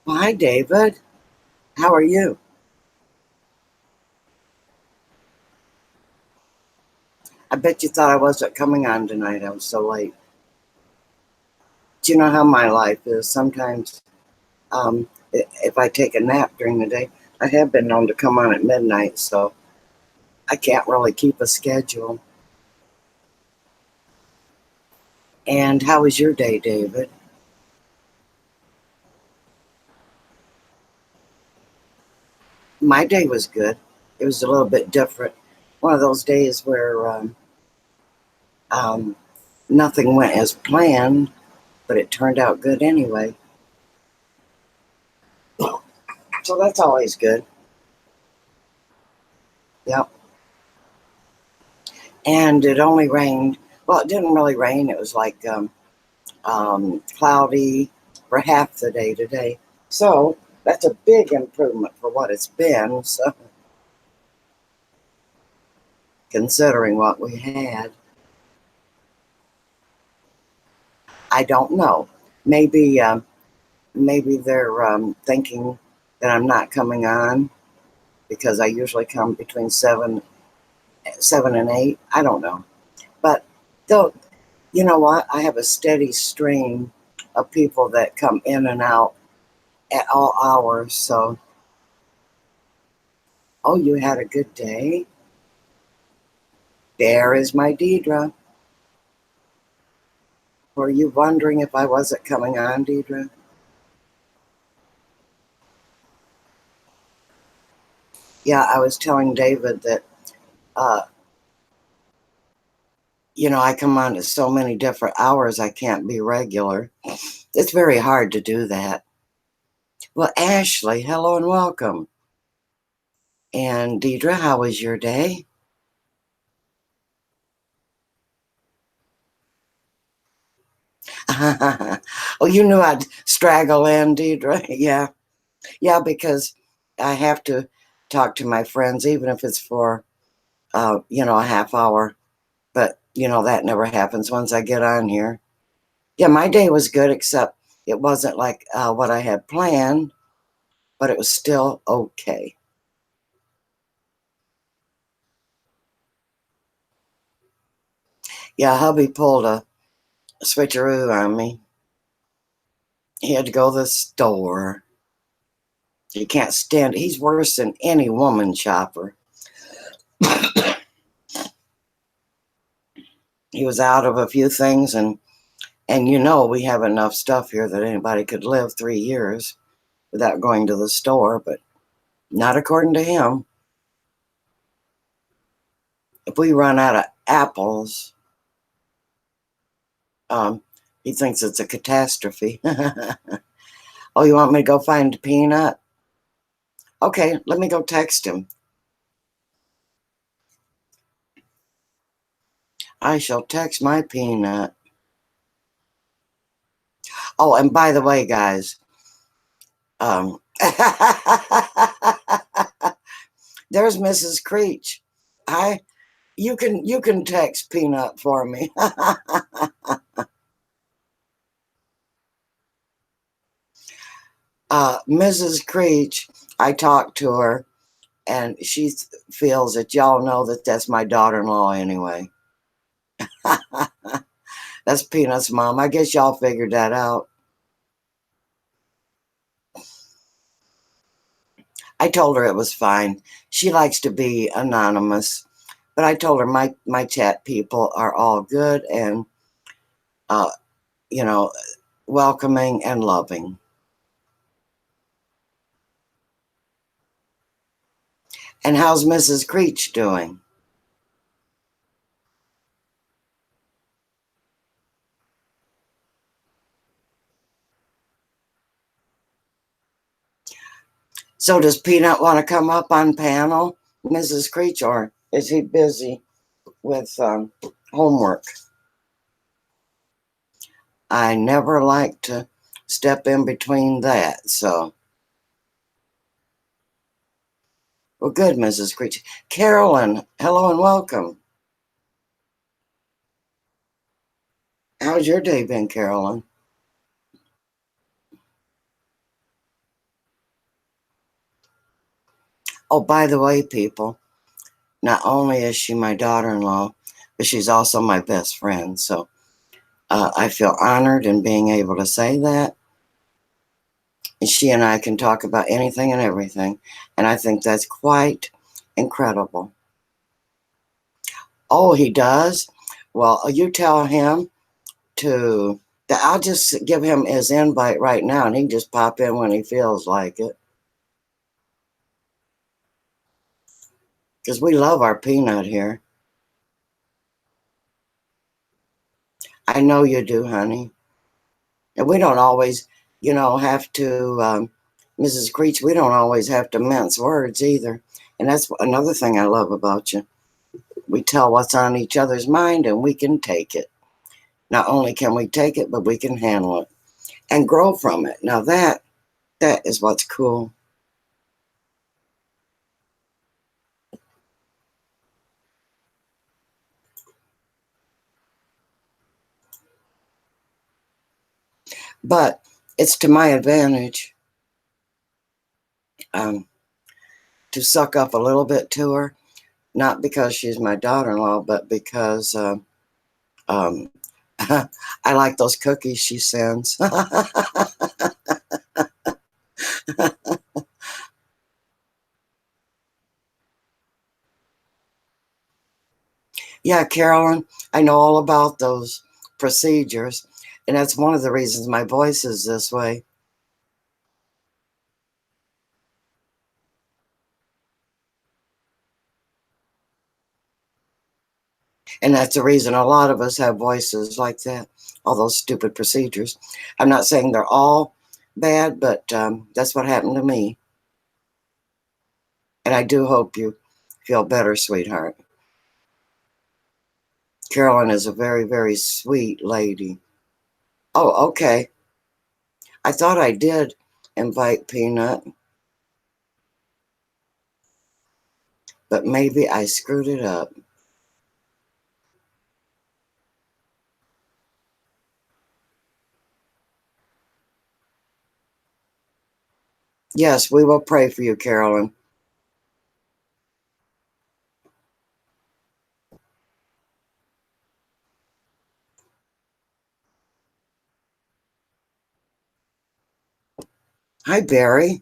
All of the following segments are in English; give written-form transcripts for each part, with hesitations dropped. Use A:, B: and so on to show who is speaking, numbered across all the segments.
A: Hi, David. How are you? I bet you thought I wasn't coming on tonight. I was so late. Do you know how my life is? Sometimes, if I take a nap during the day, I have been known to come on at midnight, so I can't really keep a schedule. And how was your day, David? My day was good. It was a little bit different. One of those days where um, nothing went as planned, but it turned out good anyway. So that's always good. Yep. And it only rained. Well, it didn't really rain. It was like cloudy for half the day today. So that's a big improvement for what it's been. So considering what we had, I don't know. Maybe maybe they're thinking that I'm not coming on because I usually come between seven and eight. I don't know, but though you know what, I have a steady stream of people that come in and out at all hours. So, oh, you had a good day. There is my Deidre. Were you wondering if I wasn't coming on, Deidre? Yeah, I was telling David that, uh, I come on at so many different hours, I can't be regular. It's very hard to do that. Well, Ashley, hello and welcome. And Deidre, how was your day? Oh, you knew I'd straggle in, Deidre. Yeah, yeah, because I have to talk to my friends, even if it's for, a half hour. But, that never happens once I get on here. Yeah, my day was good, except it wasn't like what I had planned, but it was still okay. Yeah, hubby pulled a switcheroo on me. He had to go to the store. He can't stand it. He's worse than any woman shopper. He was out of a few things, and we have enough stuff here that anybody could live 3 years without going to the store, but not according to him. If we run out of apples, um, he thinks it's a catastrophe. Oh, you want me to go find Peanut? Okay, let me go text him. I shall text my Peanut. Oh, and by the way, guys, um, there's Mrs. Creech. I you can text Peanut for me. Mrs. Creech, I talked to her, and she feels that y'all know that that's my daughter-in-law anyway. That's Peanut's mom. I guess y'all figured that out. I told her it was fine. She likes to be anonymous, but I told her my chat people are all good and uh, you know welcoming and loving. And how's Mrs. Creech doing? So does Peanut want to come up on panel, Mrs. Creech, or is he busy with homework? I never like to step in between that. So, well, good, Mrs. Creech. Carolyn, hello and welcome. How's your day been, Carolyn? Oh, by the way, people, not only is she my daughter-in-law, but she's also my best friend. So I feel honored in being able to say that. And she and I can talk about anything and everything. And I think that's quite incredible. Oh, he does? Well, you tell him to, I'll just give him his invite right now and he can just pop in when he feels like it. Because we love our peanut here. I know you do, honey. And we don't always, have to, Mrs. Creech, we don't always have to mince words either. And that's another thing I love about you. We tell what's on each other's mind and we can take it. Not only can we take it, but we can handle it and grow from it. Now that is what's cool. But it's to my advantage to suck up a little bit to her, not because she's my daughter-in-law, but because um, I like those cookies she sends. Yeah, Carolyn, I know all about those procedures, and that's one of the reasons my voice is this way. And that's the reason a lot of us have voices like that, all those stupid procedures. I'm not saying they're all bad, but that's what happened to me. And I do hope you feel better, sweetheart. Carolyn is a very, very sweet lady. Oh, okay. I thought I did invite Peanut, but maybe I screwed it up. Yes, we will pray for you, Carolyn. Hi, Barry.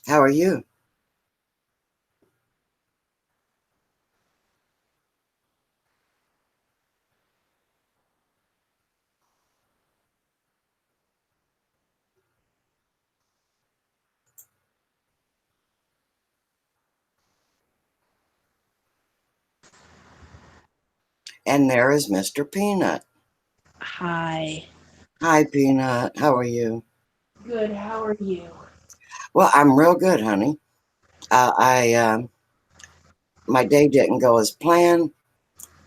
A: How are you? And there is Mr. Peanut.
B: Hi.
A: Hi, Peanut. How are you?
B: Good. How are you?
A: Well, I'm real good, honey. I My day didn't go as planned,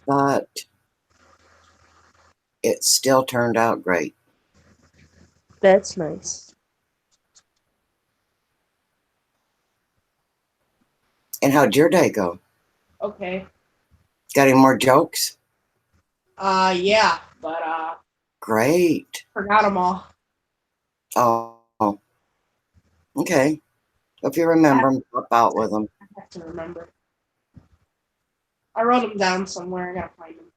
A: but it still turned out great.
B: That's nice.
A: And how'd your day go?
B: Okay.
A: Got any more jokes?
B: Yeah, but
A: Great.
B: forgot them all.
A: Oh, okay. If you
B: I
A: remember 'em, pop out with them.
B: have to remember. I wrote them down somewhere. I gotta find them.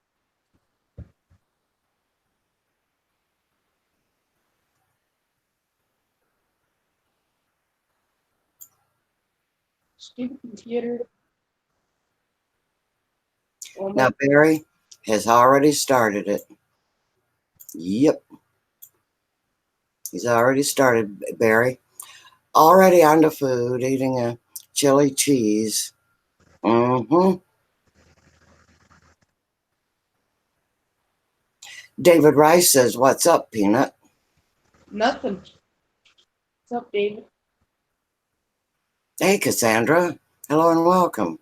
B: Stupid computer. One
A: Now,
B: more.
A: Barry has already started it. Yep, he's already started, Barry. Already on the food, eating a chili cheese. Mm-hmm. David Rice says, "What's up, Peanut?"
B: Nothing. What's up, David?
A: Hey, Cassandra. Hello and welcome.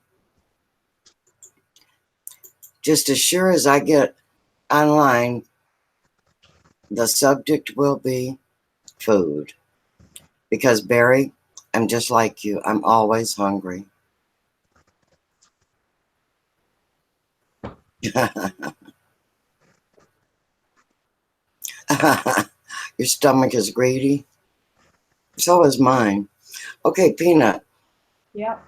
A: Just as sure as I get online, the subject will be food. Because, Barry, I'm just like you. I'm always hungry. Your stomach is greedy. So is mine. Okay, Peanut.
B: Yep.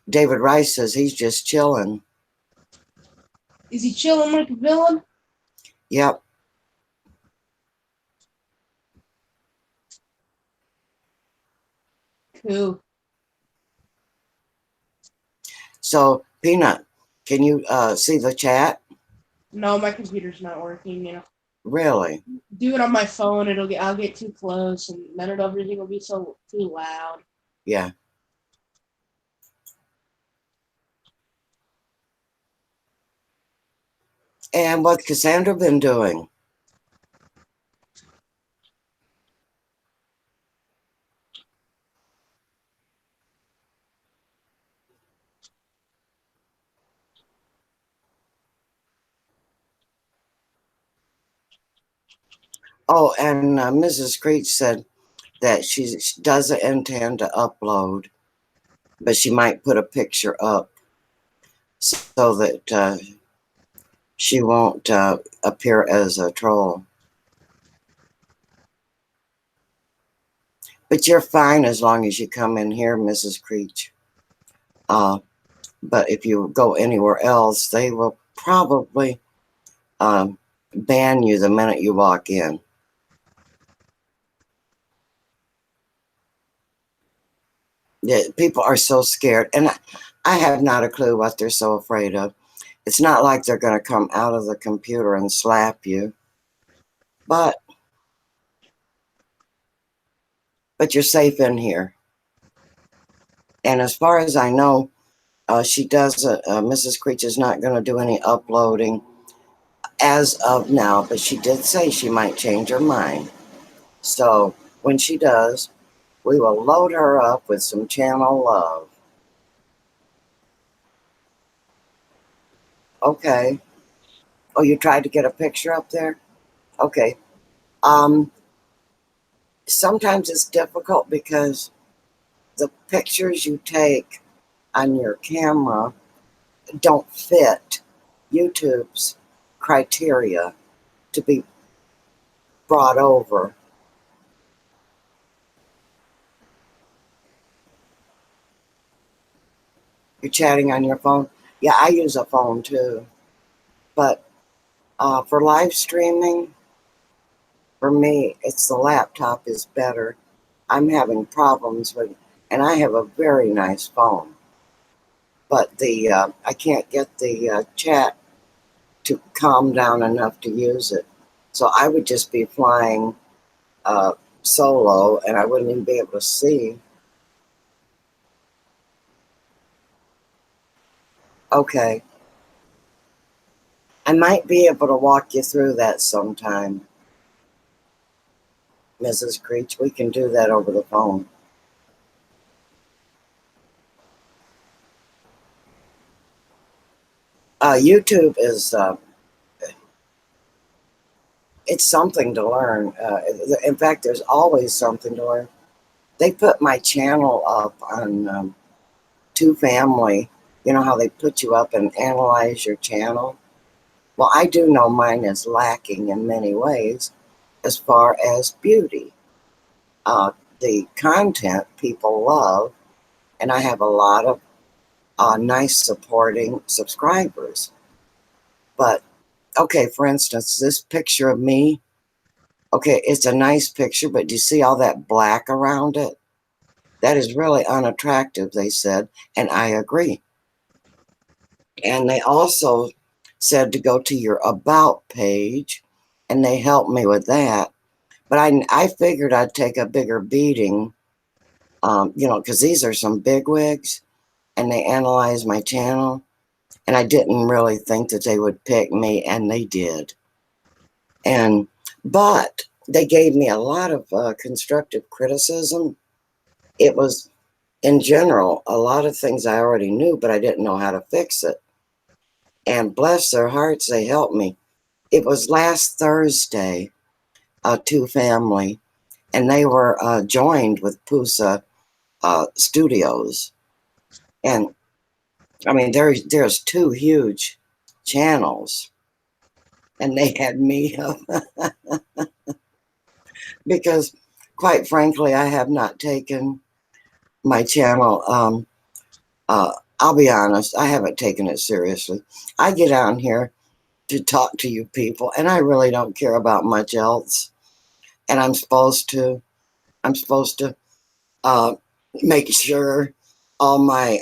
A: David Rice says he's just chilling.
B: Is he chilling like a villain?
A: Yep.
B: Cool.
A: So, Peanut, can you see the chat?
B: No, my computer's not working.
A: Really?
B: Do it on my phone. I'll get too close, and then everything will be so too loud.
A: Yeah. And what's Cassandra been doing? Oh, and Mrs. Creech said that she doesn't intend to upload, but she might put a picture up so that she won't appear as a troll. But you're fine as long as you come in here, Mrs. Creech. But if you go anywhere else, they will probably ban you the minute you walk in. Yeah, people are so scared, and I have not a clue what they're so afraid of. It's not like they're going to come out of the computer and slap you, but you're safe in here. And as far as I know, she does. Mrs. Creech is not going to do any uploading as of now, but she did say she might change her mind. So when she does, we will load her up with some channel love. Okay. Oh, you tried to get a picture up there? Okay. Um, Sometimes it's difficult because the pictures you take on your camera don't fit YouTube's criteria to be brought over. You're chatting on your phone? Yeah, I use a phone too. But for live streaming, for me, it's the laptop is better. I'm having problems with, and I have a very nice phone, but the I can't get the chat to calm down enough to use it. So I would just be flying solo, and I wouldn't even be able to see. Okay, I might be able to walk you through that sometime, Mrs. Creech. We can do that over the phone. YouTube is it's something to learn. In fact, there's always something to learn. They put my channel up on Two Family. You know how they put you up and analyze your channel? Well, I do know mine is lacking in many ways as far as beauty. Uh, the content people love, and I have a lot of nice supporting subscribers. But, okay, for instance, this picture of me, okay, it's a nice picture, but do you see all that black around it? That is really unattractive, they said, and I agree. And they also said to go to your About page, and they helped me with that. But I figured I'd take a bigger beating, because these are some big wigs, and they analyzed my channel, and I didn't really think that they would pick me, and they did. But they gave me a lot of constructive criticism. It was, in general, a lot of things I already knew, but I didn't know how to fix it. And bless their hearts, they helped me. It was last Thursday, Two Family, and they were joined with Pusa Studios. And I mean, there's two huge channels, and they had me. because quite frankly, I have not taken my channel. I'll be honest, I haven't taken it seriously. I get on here to talk to you people, and I really don't care about much else. And I'm supposed to uh, make sure all my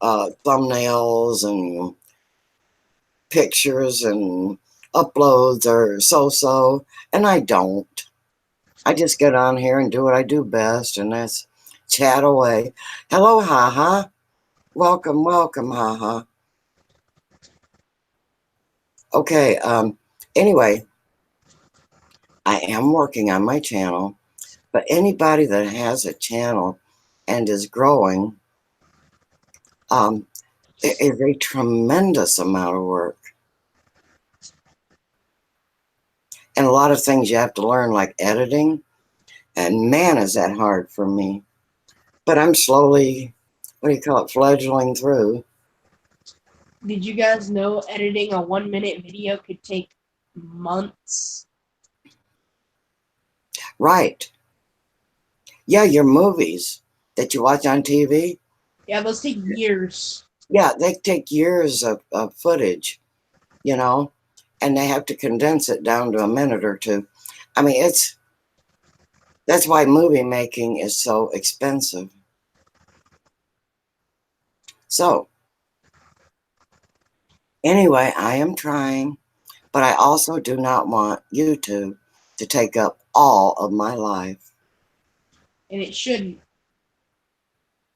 A: thumbnails and pictures and uploads are so, and I don't. I just get on here and do what I do best, and that's chat away. Hello, haha. Welcome, welcome, haha. Okay, anyway, I am working on my channel, but anybody that has a channel and is growing, it is a tremendous amount of work. And a lot of things you have to learn, like editing, and man, is that hard for me. But I'm slowly, what do you call it, fledgling through.
B: Did you guys know editing a 1-minute video could take months?
A: Right. Yeah, your movies that you watch on TV,
B: Yeah, those take years.
A: yeah, they take years of footage, you know, and they have to condense it down to a minute or two. I mean, that's why movie making is so expensive. So, anyway, I am trying, but I also do not want YouTube to take up all of my life.
B: And it shouldn't.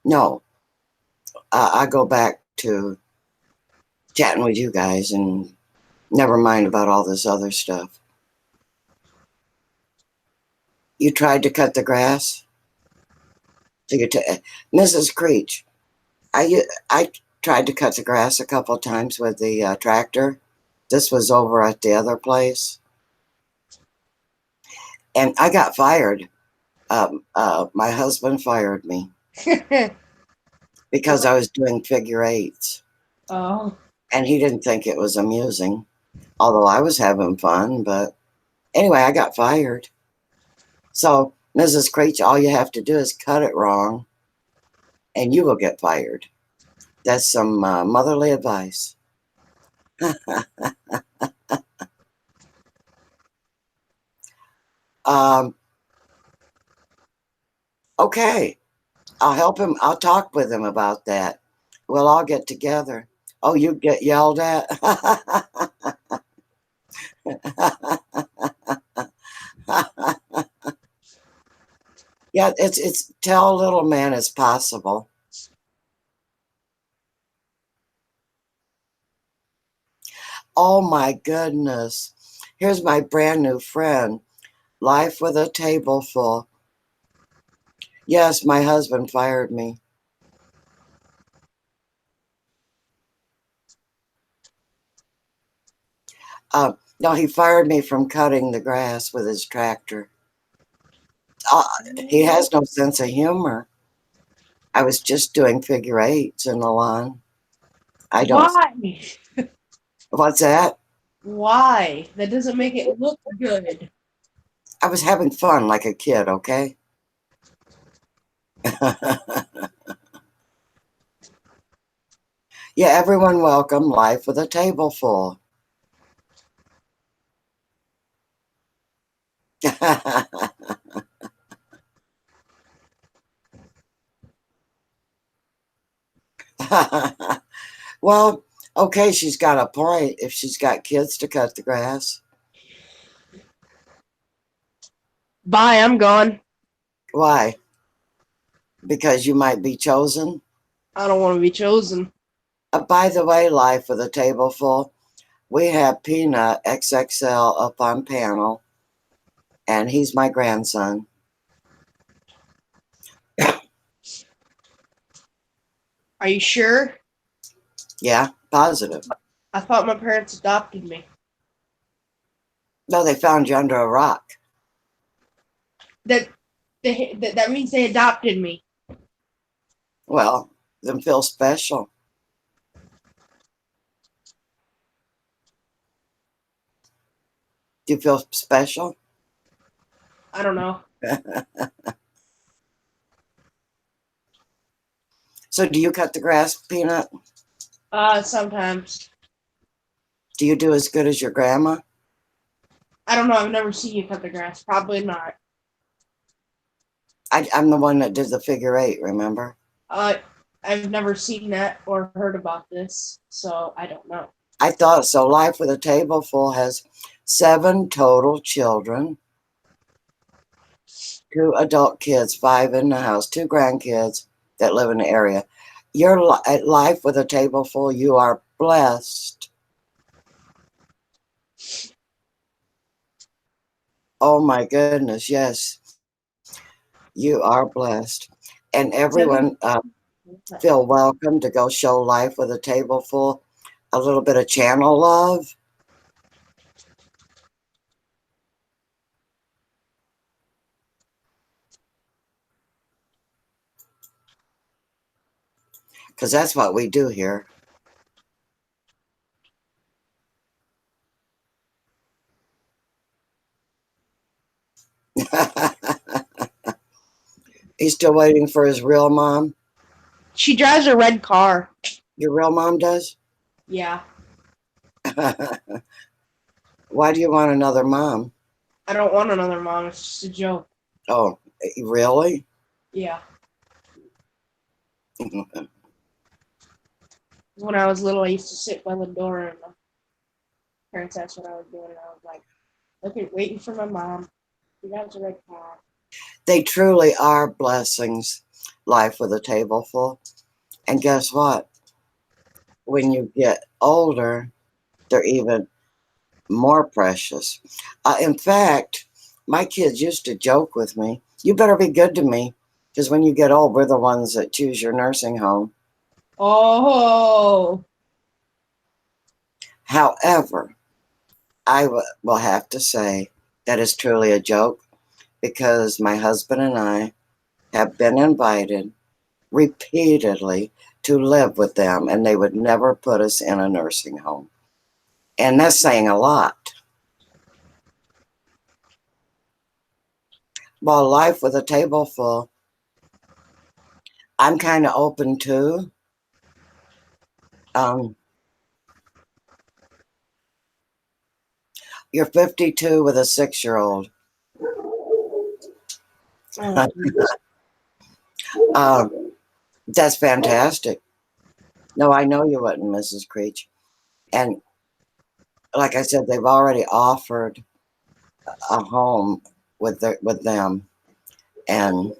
A: No, I go back to chatting with you guys and never mind about all this other stuff. You tried to cut the grass? To get to Mrs. Creech. I tried to cut the grass a couple of times with the tractor. This was over at the other place, and I got fired. My husband fired me because I was doing figure eights,
B: Oh,
A: and he didn't think it was amusing. Although I was having fun, but anyway, I got fired. So, Mrs. Creech, all you have to do is cut it wrong, and you will get fired. That's some motherly advice. um, okay, I'll help him. I'll talk with him about that. We'll all get together. Oh, you get yelled at? Yeah, it's tell little man as possible. Oh my goodness. Here's my brand new friend. Life with a table full. Yes, my husband fired me. No, he fired me from cutting the grass with his tractor. Uh, he has no sense of humor. I was just doing figure eights in the lawn. I don't.
B: why?
A: What's that?
B: Why? That doesn't make it look good.
A: I was having fun like a kid, okay? Yeah, everyone welcome. Life with a table full. Well, okay, she's got a point if she's got kids to cut the grass.
B: Bye, I'm gone.
A: Why? Because you might be chosen?
B: I don't want to be chosen.
A: By the way, Life with a table full, we have Peanut XXL up on panel, and he's my grandson.
B: Are you sure?
A: Yeah, positive.
B: I thought my parents adopted me.
A: No, they found you under a rock.
B: That that means they adopted me.
A: Well, then feel special. Do you feel special?
B: I don't know.
A: So do you cut the grass, Peanut?
B: Sometimes.
A: Do you do as good as your grandma?
B: I don't know. I've never seen you cut the grass. Probably not.
A: I'm the one that did the figure eight, remember?
B: Uh, I've never seen that or heard about this, so I don't know.
A: I thought so. Life with a Table Full has 7 total children, 2 adult kids, 5 in the house, 2 grandkids that live in the area. Your life with a table full, you are blessed. Oh my goodness, yes, you are blessed. And everyone feel welcome to go show Life with a Table Full a little bit of channel love. Because that's what we do here. He's still waiting for his real mom.
B: She drives a red car.
A: Your real mom does?
B: Yeah.
A: Why do you want another mom?
B: I don't want another mom. It's just a joke.
A: Oh, really?
B: Yeah. When I was little, I used to sit by the door and my parents asked what I was doing, and I was like, okay, waiting for my mom. She drives a red car.
A: They truly are blessings, Life with a Table Full. And guess what? When you get older, they're even more precious. In fact, my kids used to joke with me, you better be good to me, because when you get old, we're the ones that choose your nursing home.
B: Oh.
A: However, I will have to say that is truly a joke, because my husband and I have been invited repeatedly to live with them, and they would never put us in a nursing home. And that's saying a lot. While Life with a Table Full, I'm kind of open to. You're 52 with a 6-year-old. That's fantastic. No, I know you wouldn't, Mrs. Creech. And like I said, they've already offered a home with them, and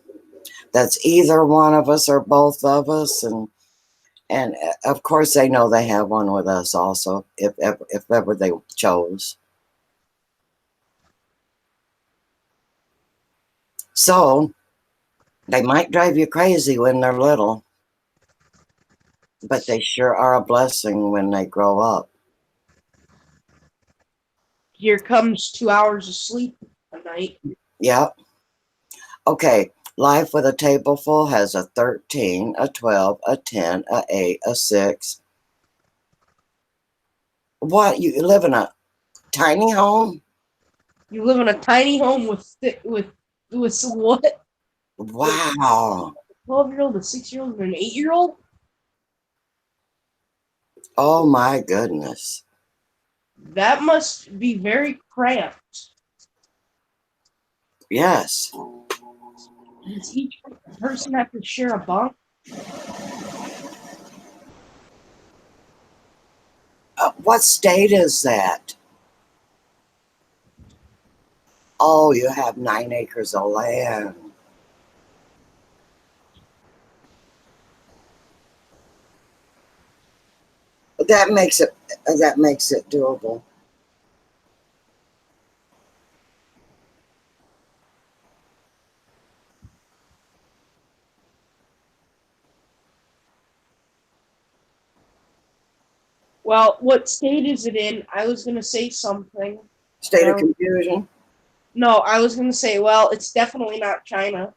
A: that's either one of us or both of us, and of course they know they have one with us also, if ever they chose. So they might drive you crazy when they're little, but they sure are a blessing when they grow up.
B: Here comes 2 hours of sleep a night.
A: Yep. Okay, Life with a Table Full has a 13, a 12, a 10, a 8, a 6. What? You live in a tiny home?
B: You live in a tiny home with what?
A: Wow.
B: 12-year-old, a 6-year-old, and an 8-year-old?
A: Oh my goodness.
B: That must be very cramped.
A: Yes.
B: Does each person have to share a bunk?
A: What state is that? Oh, you have 9 acres of land. That makes it doable.
B: Well, what state is it in? I was going to say something.
A: State of confusion.
B: No, I was going to say, well, it's definitely not China.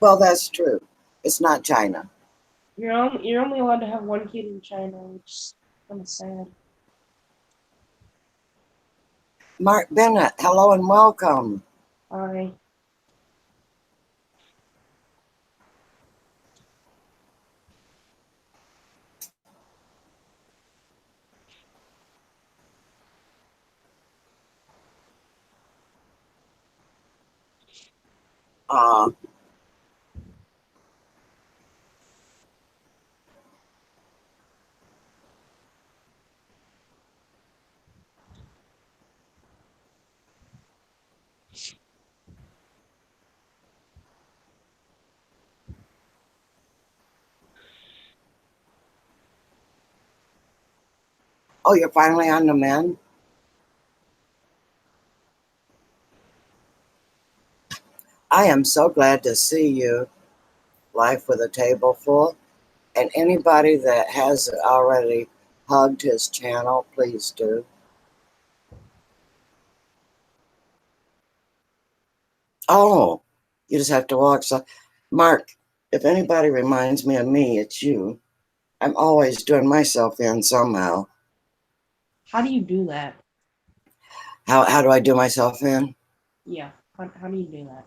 A: Well, that's true. It's not China.
B: You're only allowed to have one kid in China, which is kind of sad.
A: Mark Bennett, hello and welcome.
B: Hi.
A: Uh, oh, you're finally on the mend? I am so glad to see you. Life with a Table Full. And anybody that hasn't already hugged his channel, please do. Oh, you just have to walk. So, Mark, if anybody reminds me of me, it's you. I'm always doing myself in somehow.
B: How do you do that?
A: How do I do myself in?
B: Yeah. How do you do that?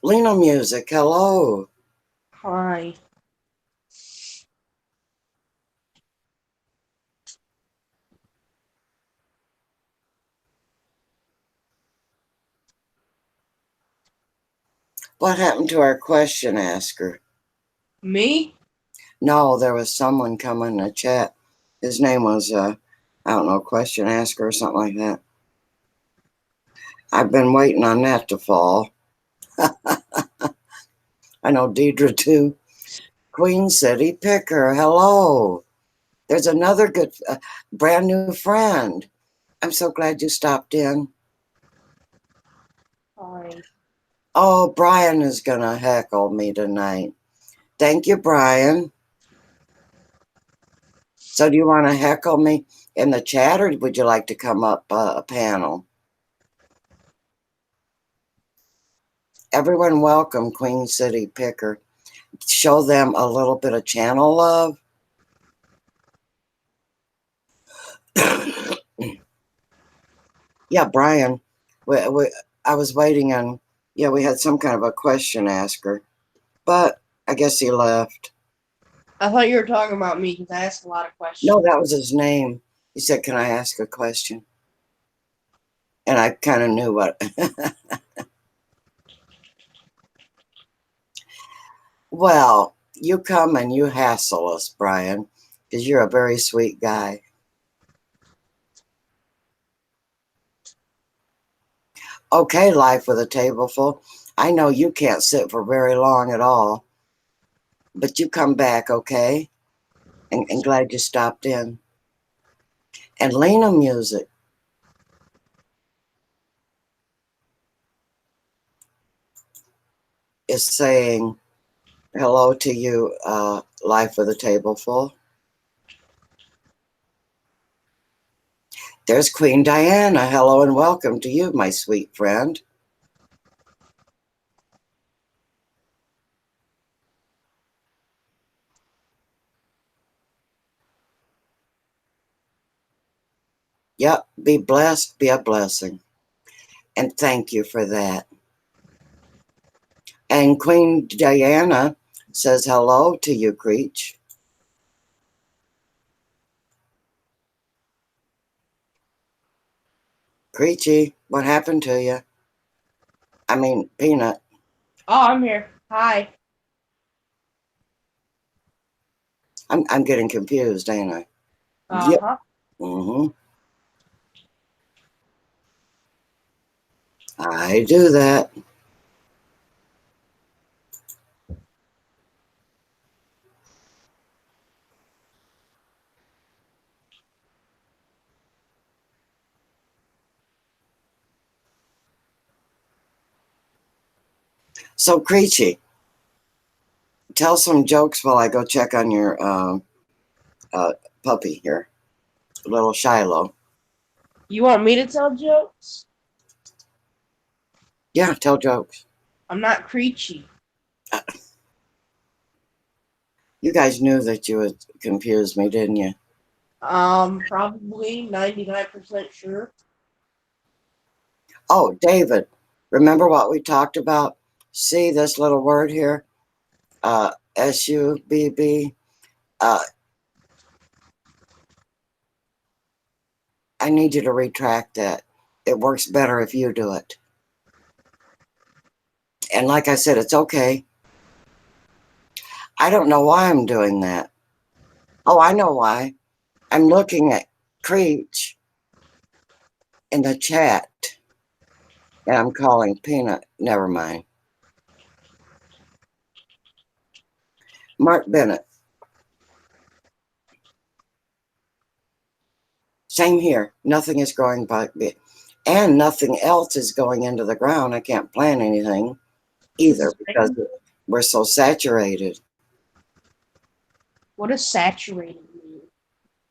A: Lena Music, hello.
B: Hi.
A: What happened to our question asker?
B: Me?
A: No, there was someone coming in the chat. His name was, I don't know, question asker or something like that. I've been waiting on that to fall. I know Deidre too. Queen City Picker, hello. There's another good, brand new friend. I'm so glad you stopped in.
B: Hi.
A: Oh, Brian is gonna heckle me tonight. Thank you, Brian. So do you want to heckle me in the chat or would you like to come up a panel? Everyone welcome Queen City Picker. Show them a little bit of channel love. Yeah, Brian, I was waiting on, yeah, we had some kind of a question asker, but I guess he left.
B: I thought you were talking about me because I asked a lot of questions.
A: No, that was his name. He said, can I ask a question? And I kind of knew what. Well, you come and you hassle us, Brian, because you're a very sweet guy. Okay, Life with a Table Full. I know you can't sit for very long at all, but you come back, okay? And glad you stopped in. And Lena Music is saying hello to you, Life with a Table Full. There's Queen Diana. Hello and welcome to you, my sweet friend. Yep, be blessed, be a blessing. And thank you for that. And Queen Diana says hello to you, Creech. Creechy, what happened to you? I mean, Peanut.
B: Oh, I'm here. Hi.
A: I'm getting confused, ain't I? Yep.
B: Uh-huh.
A: Mm-hmm. I do that. So, Creechy, tell some jokes while I go check on your puppy here, little Shiloh.
B: You want me to tell jokes?
A: Yeah, tell jokes.
B: I'm not preachy.
A: You guys knew that you would confuse me, didn't you?
B: Probably 99% sure.
A: Oh, David, remember what we talked about? See this little word here? SUBB. I need you to retract that. It works better if you do it. And like I said, it's okay. I don't know why I'm doing that. Oh, I know why. I'm looking at Creech in the chat, and I'm calling Peanut. Never mind. Mark Bennett. Same here. Nothing is growing by, and nothing else is going into the ground. I can't plant anything either because we're so saturated.
B: What does saturated mean?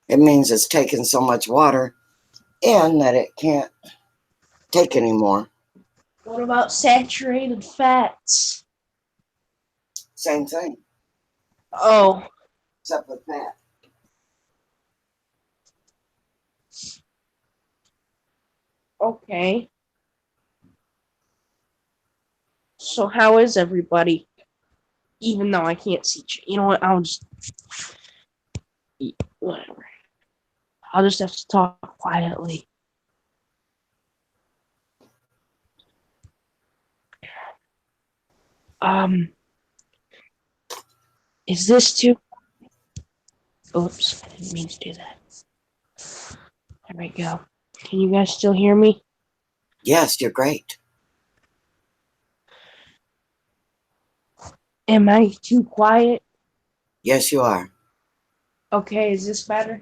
A: It means it's taken so much water in that it can't take anymore.
B: What about saturated fats?
A: Same thing,
B: Oh,
A: except with fat.
B: okay. So how is everybody? Even though I can't see you. You know what? I'll just whatever. I'll just have to talk quietly. Is this too? Oops, I didn't mean to do that. There we go. Can you guys still hear me?
A: Yes, you're great.
B: Am I too quiet?
A: Yes, you are.
B: Okay, is this better?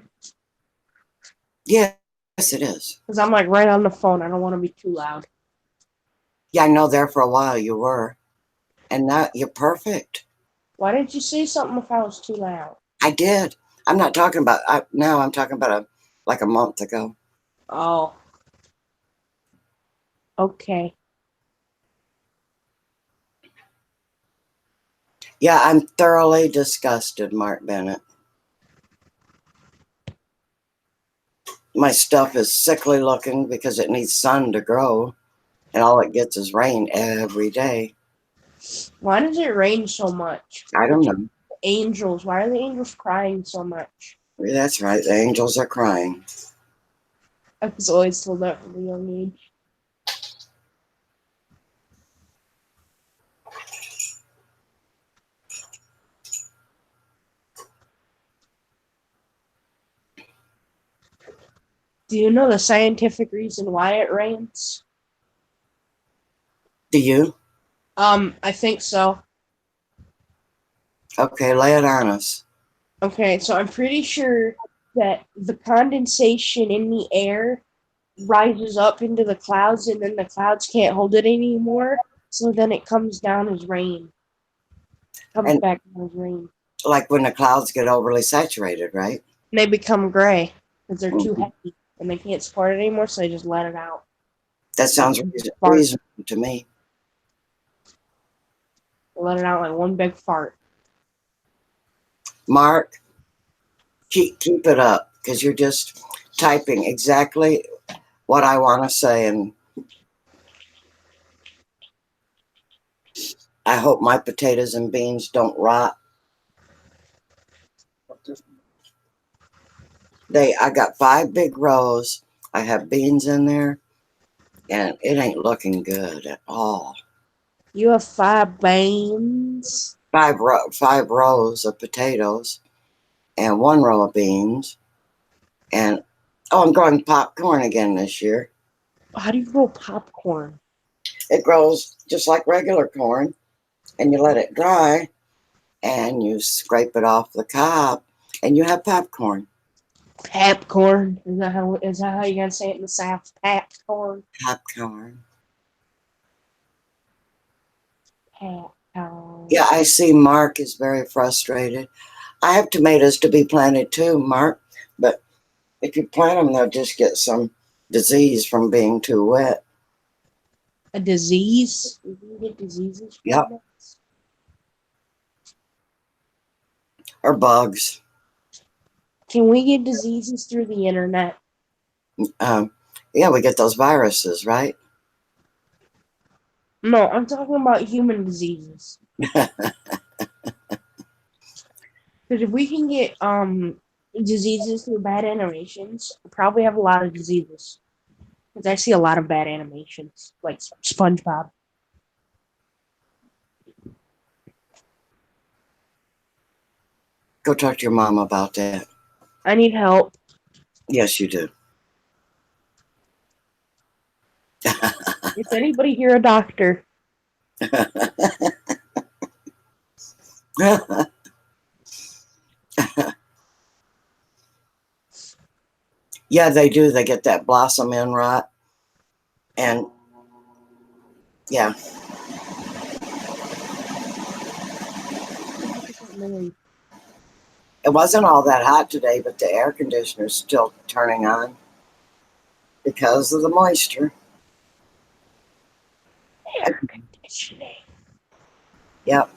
A: Yes, it is.
B: Because I'm like right on the phone. I don't want to be too loud.
A: Yeah, I know there for a while you were. And now you're perfect.
B: Why didn't you say something if I was too loud?
A: I did. I'm not talking about now. I'm talking about like a month ago.
B: Oh. Okay.
A: Yeah, I'm thoroughly disgusted, Mark Bennett. My stuff is sickly looking because it needs sun to grow, and all it gets is rain every day.
B: Why does it rain so much?
A: I don't know.
B: Angels. Why are the angels crying so much?
A: That's right. The angels are crying.
B: I was always told that from a young age. Do you know the scientific reason why it rains?
A: Do you?
B: I think so.
A: Okay, lay it on us.
B: Okay, so I'm pretty sure that the condensation in the air rises up into the clouds and then the clouds can't hold it anymore. So then it comes down as rain. Comes
A: And
B: back down as rain.
A: like when the clouds get overly saturated, right?
B: And they become gray because they're too
A: Mhm.
B: heavy and they can't support it anymore, so they just let it out.
A: That sounds reasonable to me.
B: They let it out like one big fart.
A: Mark, keep it up because you're just typing exactly what I want to say, and I hope my potatoes and beans don't rot. I got 5 big rows. I have beans in there, and it ain't looking good at all.
B: You have 5 beans.
A: 5 rows of potatoes and 1 row of beans, and I'm growing popcorn again this year.
B: How do you grow popcorn?
A: It grows just like regular corn, and you let it dry, and you scrape it off the cob, and you have popcorn.
B: Popcorn. Is that how you gotta say it in the South? Popcorn.
A: Popcorn.
B: Popcorn.
A: Yeah, I see Mark is very frustrated. I have tomatoes to be planted too, Mark. But if you plant them, they'll just get some disease from being too wet.
B: A disease? We can get diseases
A: Yep.
B: from it.
A: Or bugs.
B: Can we get diseases through the internet?
A: Yeah, we get those viruses, right?
B: No, I'm talking about human diseases. Because if we can get diseases through bad animations, we'll probably have a lot of diseases. Because I see a lot of bad animations, like SpongeBob.
A: Go talk to your mom about that.
B: I need help.
A: Yes, you do.
B: Is anybody here a doctor?
A: Yeah, they do. They get that blossom end rot. And yeah, it wasn't all that hot today, but the air conditioner's still turning on because of the moisture.
B: Air conditioning.
A: Yep.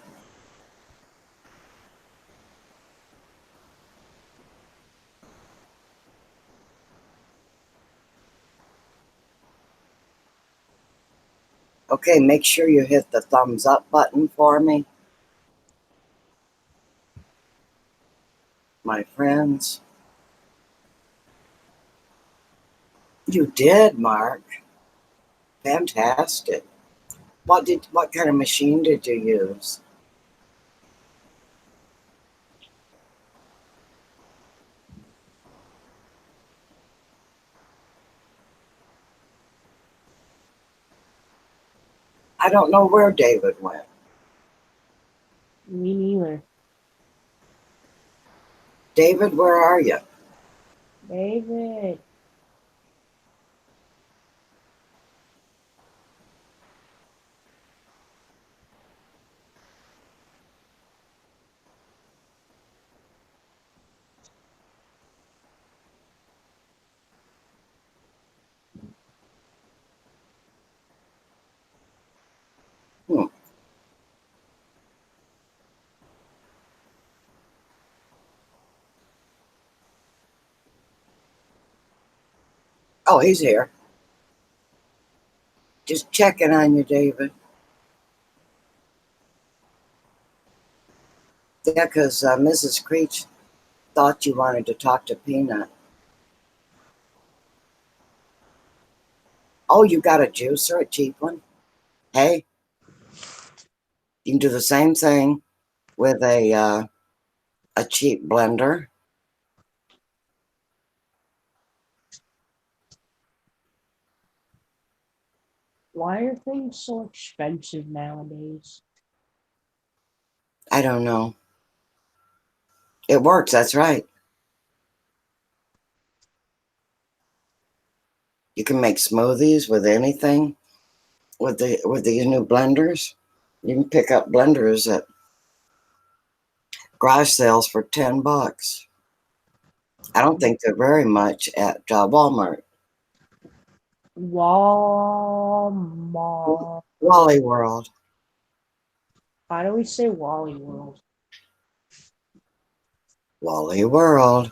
A: Okay, make sure you hit the thumbs up button for me, my friends. You did, Mark. Fantastic. What kind of machine did you use? I don't know where David went.
B: Me neither.
A: David, where are you?
B: David.
A: Hmm. Oh, he's here. Just checking on you, David. Yeah, because Mrs. Creech thought you wanted to talk to Peanut. Oh, you got a juicer, a cheap one? Hey, you can do the same thing with a cheap blender.
B: Why are things so expensive nowadays?
A: I don't know. It works, that's right. You can make smoothies with anything with these new blenders. You can pick up blenders at garage sales for $10. I don't think they're very much at Walmart.
B: Walmart.
A: Wally World.
B: Why do we say Wally World?
A: Wally World.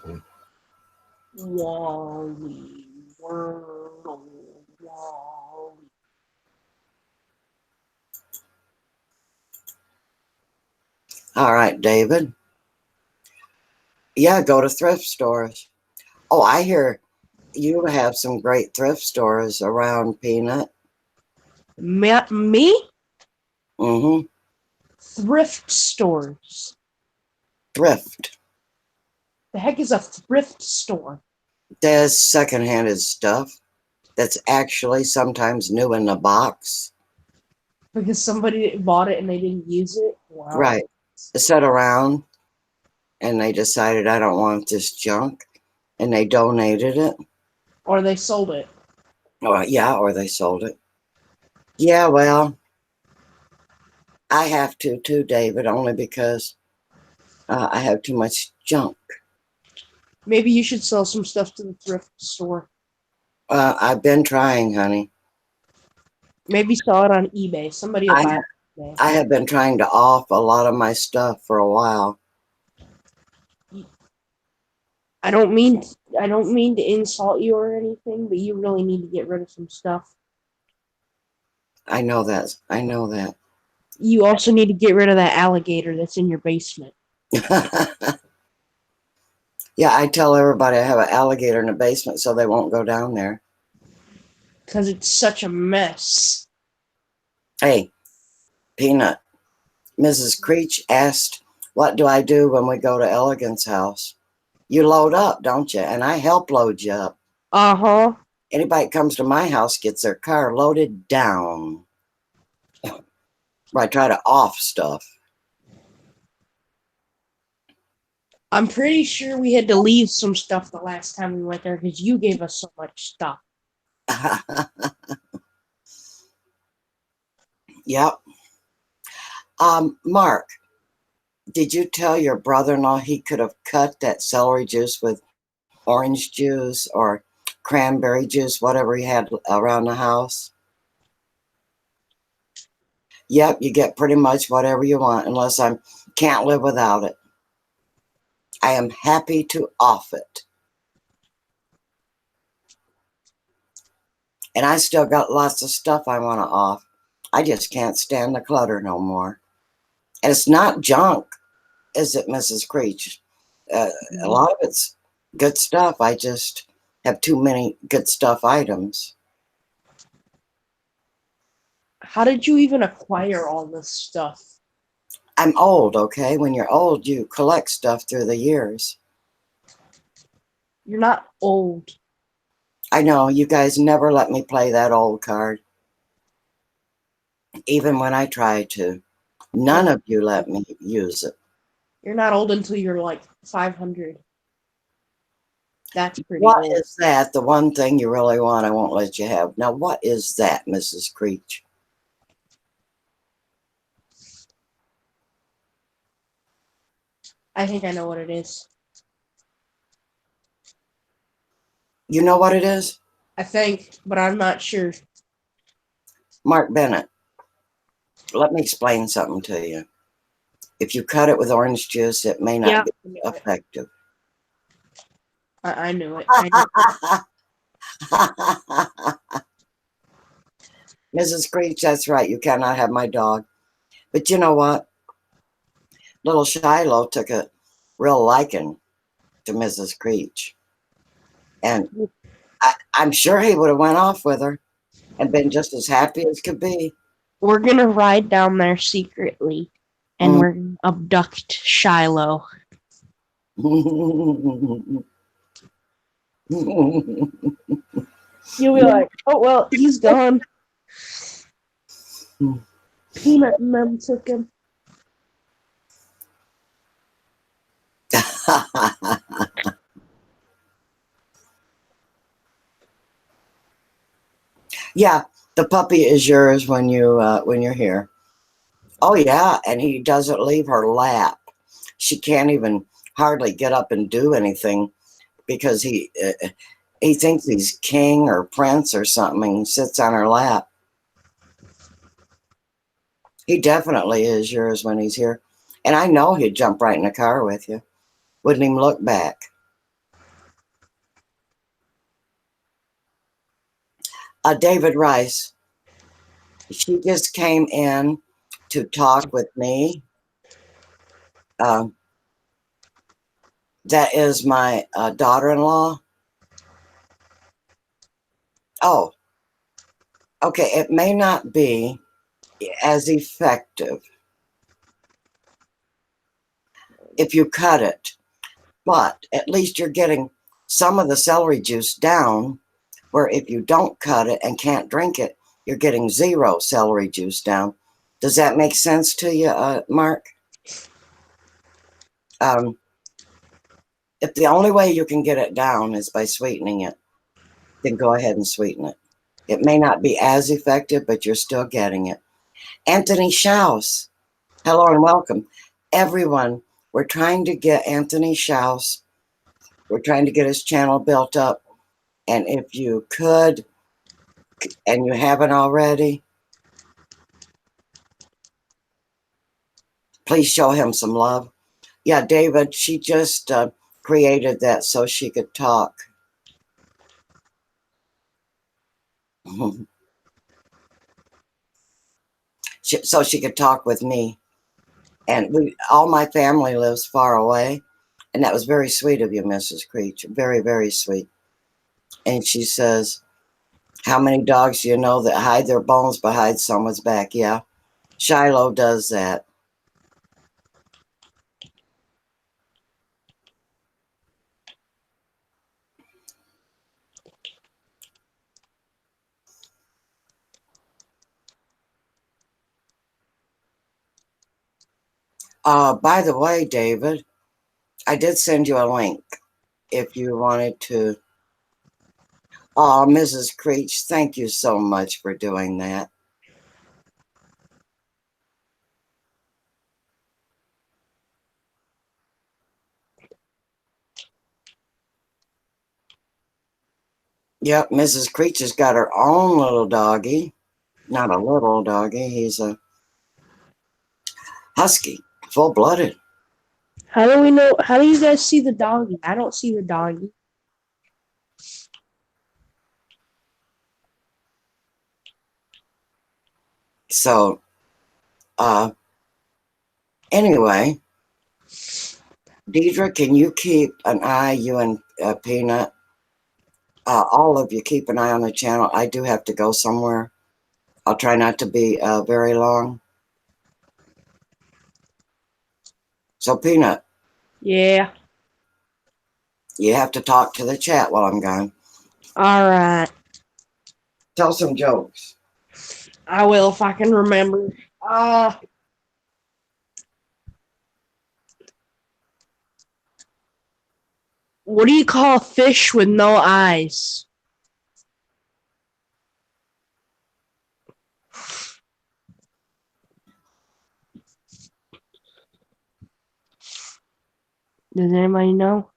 B: Wally World. Wally.
A: All right, David. Yeah, go to thrift stores. Oh, I hear you have some great thrift stores around, Peanut.
B: Me?
A: Mm-hmm.
B: Thrift stores.
A: Thrift.
B: The heck is a thrift store?
A: There's secondhand stuff that's actually sometimes new in the box.
B: Because somebody bought it and they didn't use it? Wow.
A: Right. Set around and they decided, I don't want this junk, and they donated it.
B: Or they sold it.
A: Or they sold it. Yeah, well, I have to too, David, only because I have too much junk.
B: Maybe you should sell some stuff to the thrift store.
A: I've been trying, honey.
B: Maybe sell it on eBay. Somebody will buy it on eBay.
A: I have been trying to off a lot of my stuff for a while.
B: I don't mean to insult you or anything, but you really need to get rid of some stuff.
A: I know that. I know that.
B: You also need to get rid of that alligator that's in your basement.
A: Yeah, I tell everybody I have an alligator in the basement so they won't go down there.
B: Because it's such a mess.
A: Hey, Peanut, Mrs. Creech asked, what do I do when we go to Elegant's house? You load up, don't you? And I help load you up.
B: Uh-huh.
A: Anybody that comes to my house gets their car loaded down. I try to off stuff.
B: I'm pretty sure we had to leave some stuff the last time we went there because you gave us so much stuff.
A: Yep. Mark, did you tell your brother-in-law he could have cut that celery juice with orange juice or cranberry juice, whatever he had around the house? Yep, you get pretty much whatever you want unless I can't live without it. I am happy to off it. And I still got lots of stuff I want to off. I just can't stand the clutter no more. And it's not junk, is it, Mrs. Creech? A lot of it's good stuff. I just have too many good stuff items.
B: How did you even acquire all this stuff?
A: I'm old, okay? When you're old, you collect stuff through the years.
B: You're not old.
A: I know, you guys never let me play that old card. Even when I try to. None of you let me use it.
B: You're not old until you're like 500. That's pretty
A: What
B: old.
A: is that? The one thing you really want, I won't let you have. Now, what is that, Mrs. Creech?
B: I think I know what it is.
A: You know what it is?
B: I think, but I'm not sure.
A: Mark Bennett, let me explain something to you. If you cut it with orange juice, it may not be effective.
B: I knew it.
A: Mrs. Creech, that's right. You cannot have my dog. But you know what? Little Shiloh took a real liking to Mrs. Creech. And I'm sure he would have went off with her and been just as happy as could be.
B: We're going to ride down there secretly, and we're going to abduct Shiloh. You'll be like, oh, well, he's gone. Peanut and them took him.
A: Yeah, the puppy is yours when you're here. Oh yeah, and he doesn't leave her lap. She can't even hardly get up and do anything because he thinks he's king or prince or something and sits on her lap. He definitely is yours when he's here. And I know he'd jump right in the car with you. Wouldn't even look back. David Rice, she just came in to talk with me. That is my daughter-in-law. Oh, okay. It may not be as effective if you cut it, but at least you're getting some of the celery juice down, where if you don't cut it and can't drink it, you're getting zero celery juice down. Does that make sense to you, Mark? If the only way you can get it down is by sweetening it, then go ahead and sweeten it. It may not be as effective, but you're still getting it. Anthony Schaus, hello and welcome. Everyone We're trying to get Anthony Schaus. We're trying to get his channel built up. And if you could, and you haven't already, please show him some love. Yeah, David, she just created that so she could talk. So she could talk with me. And all my family lives far away. And that was very sweet of you, Mrs. Creech. Very, very sweet. And she says, how many dogs do you know that hide their bones behind someone's back? Yeah, Shiloh does that. By the way, David, I did send you a link if you wanted to. Oh, Mrs. Creech, thank you so much for doing that. Yep, Mrs. Creech has got her own little doggy. Not a little doggy, he's a husky, full-blooded.
B: How do we know? How do you guys see the doggy? I don't see the doggy.
A: So, anyway, Deidre, can you keep an eye, you and Peanut, all of you keep an eye on the channel. I do have to go somewhere. I'll try not to be very long. So, Peanut.
B: Yeah.
A: You have to talk to the chat while I'm gone.
B: All right.
A: Tell some jokes.
B: I will if I can remember. What do you call a fish with no eyes? Does anybody know?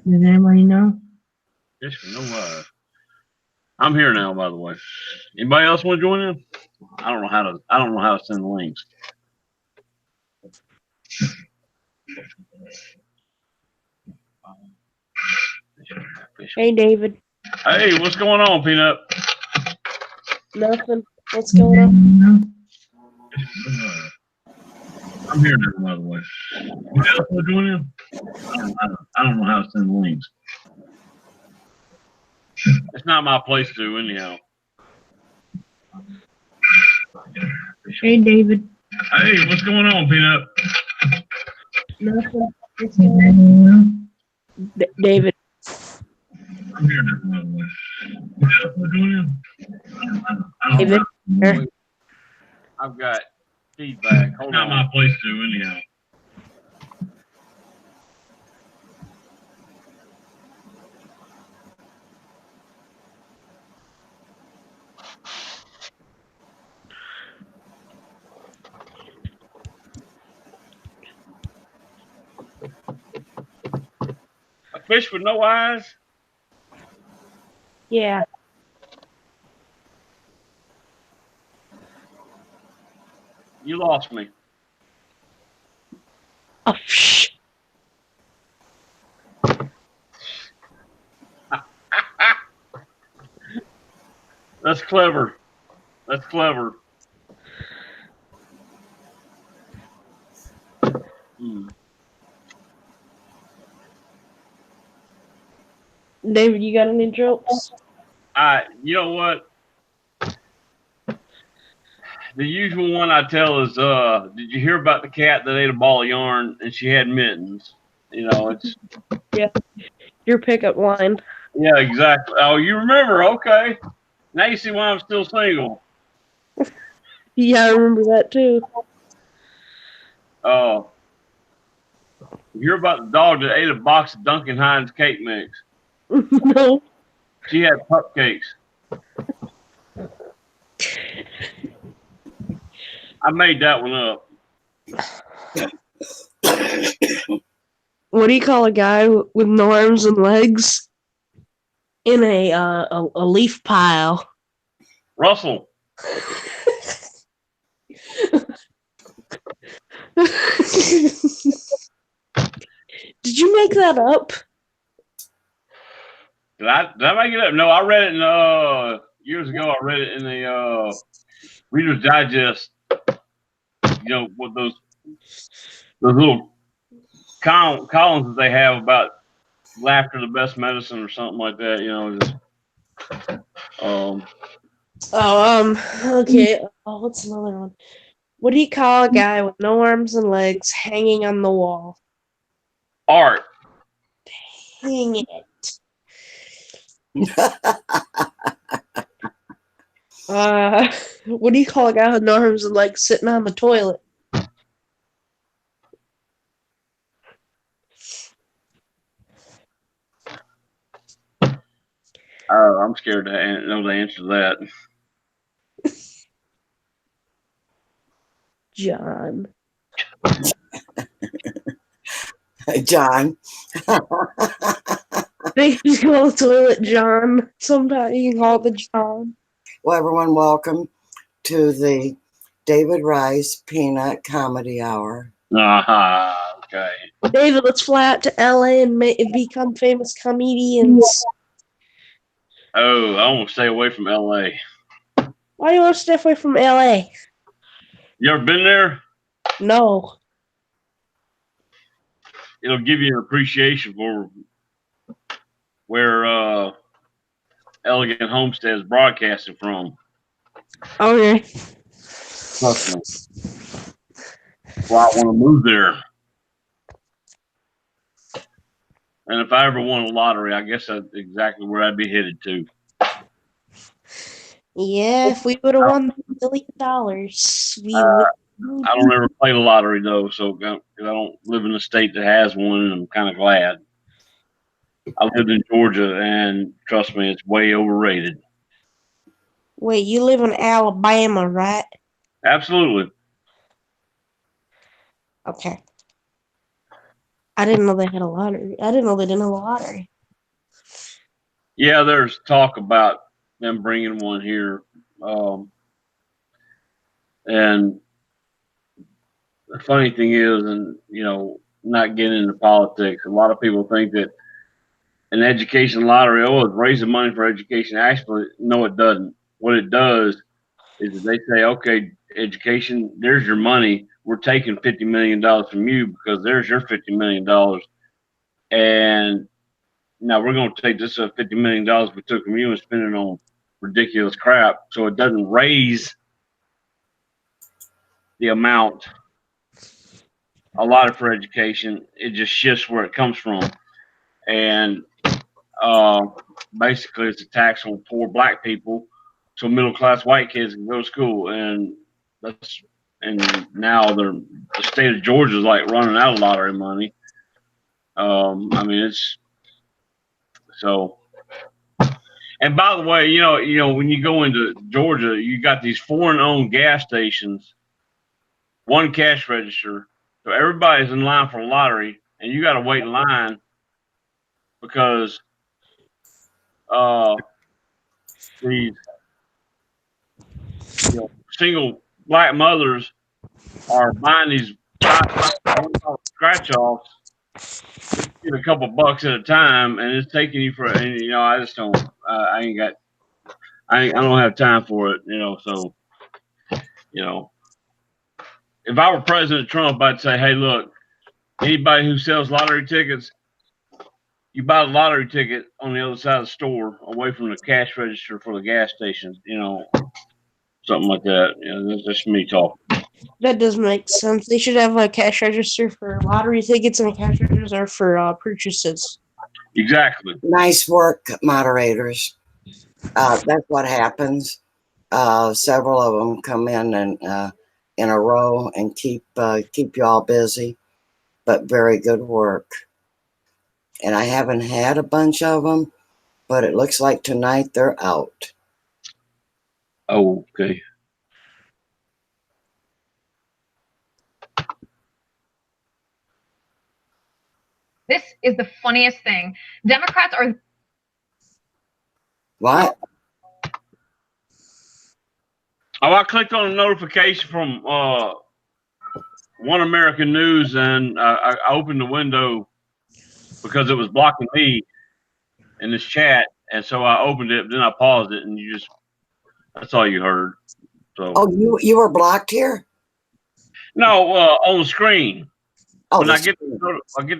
B: Does anybody know?
C: Yes, no. I'm here now. By the way, anybody else want to join in? I don't know how to send links.
B: Hey, David.
C: Hey, what's going on, Peanut?
B: Nothing. What's going on?
C: I'm here now. By the way, anybody else want to join in? I don't know how to send links. It's not my place to, anyhow.
B: Hey, David.
C: Hey, what's going on, Peanut?
B: Nothing. What's going on? David.
C: I'm here now, by the way. Anybody else want to join in? I don't
B: David.
C: I've got feedback. Hold on. Not my place to, anyhow. A fish with no eyes?
B: Yeah.
C: You lost me.
B: Oh, shh.
C: That's clever. That's clever.
B: David, you got any jokes?
C: You know what? The usual one I tell is, did you hear about the cat that ate a ball of yarn and she had mittens? You know, it's
B: Yeah. Your pickup line.
C: yeah, exactly. Oh, you remember? Okay. Now you see why I'm still single.
B: Yeah, I remember that too.
C: You hear about the dog that ate a box of Duncan Hines cake mix?
B: No.
C: She had cupcakes. I made that one up.
B: What do you call a guy with no arms and legs in a leaf pile?
C: Russell.
B: Did you make that up?
C: Did I make it up? No, I read it in years ago. I read it in the Reader's Digest. You know, with those little columns that they have about laughter the best medicine or something like that. You know, just
B: Okay. Oh, what's another one? What do you call a guy with no arms and legs hanging on the wall?
C: art.
B: Hang it. What do you call a guy with no arms and legs sitting on the toilet?
C: I'm scared to know the answer to that.
B: John.
A: John.
B: They just call the toilet John. Sometimes you can call it the John.
A: Well, everyone, welcome to the David Rice Peanut Comedy Hour.
C: Okay.
B: David, let's fly out to LA and become famous comedians.
C: Oh, I want to stay away from LA.
B: Why do you want to stay away from LA?
C: You ever been there?
B: No.
C: It'll give you an appreciation for where Elegant Homestead is broadcasting from.
B: Okay.
C: Trust me. Well, I want to move there. And if I ever won a lottery, I guess that's exactly where I'd be headed to.
B: Yeah, if we would have won $1 million, we would.
C: I don't ever play the lottery though, so I don't live in a state that has one, and I'm kind of glad. I lived in Georgia, and trust me, it's way overrated.
B: Wait, you live in Alabama, right?
C: Absolutely.
B: Okay. I didn't know they had a lottery. I didn't know they didn't have a lottery.
C: Yeah, there's talk about them bringing one here. And the funny thing is, and you know, not getting into politics, a lot of people think that an education lottery, it's raising money for education. Actually, no, it doesn't. What it does is that they say, okay, education, there's your money. We're taking $50 million from you because there's your $50 million. And now we're going to take this $50 million we took from you and spend it on ridiculous crap. So it doesn't raise the amount allotted for education. It just shifts where it comes from. And basically it's a tax on poor black people so middle class white kids can go to school. And now the state of Georgia is like running out of lottery money. I mean, it's so. And by the way, you know, when you go into Georgia, you got these foreign-owned gas stations, one cash register, so everybody's in line for a lottery, and you got to wait in line because these single black mothers are buying these scratch-offs, get a couple bucks at a time, and it's taking you for. And, you know, I just don't. I don't have time for it. You know, so you know, if I were President Trump, I'd say, hey, look, anybody who sells lottery tickets, you buy the lottery ticket on the other side of the store, away from the cash register for the gas station. You know, something like that. You know, that's just me talking.
B: That does make sense. They should have a cash register for lottery tickets and a cash register for purchases.
C: Exactly.
A: Nice work, moderators. That's what happens Several of them come in and in a row and keep you all busy, but very good work. And I haven't had a bunch of them, but it looks like tonight they're out.
C: Oh, okay.
D: This is the funniest thing. Democrats are
A: What?
C: Oh, I clicked on a notification from One American News, and I opened the window because it was blocking me in this chat, and so I opened it. Then I paused it, and that's all you heard. So
A: Oh, you were blocked here?
C: no, on the screen.
A: Oh,
C: When I get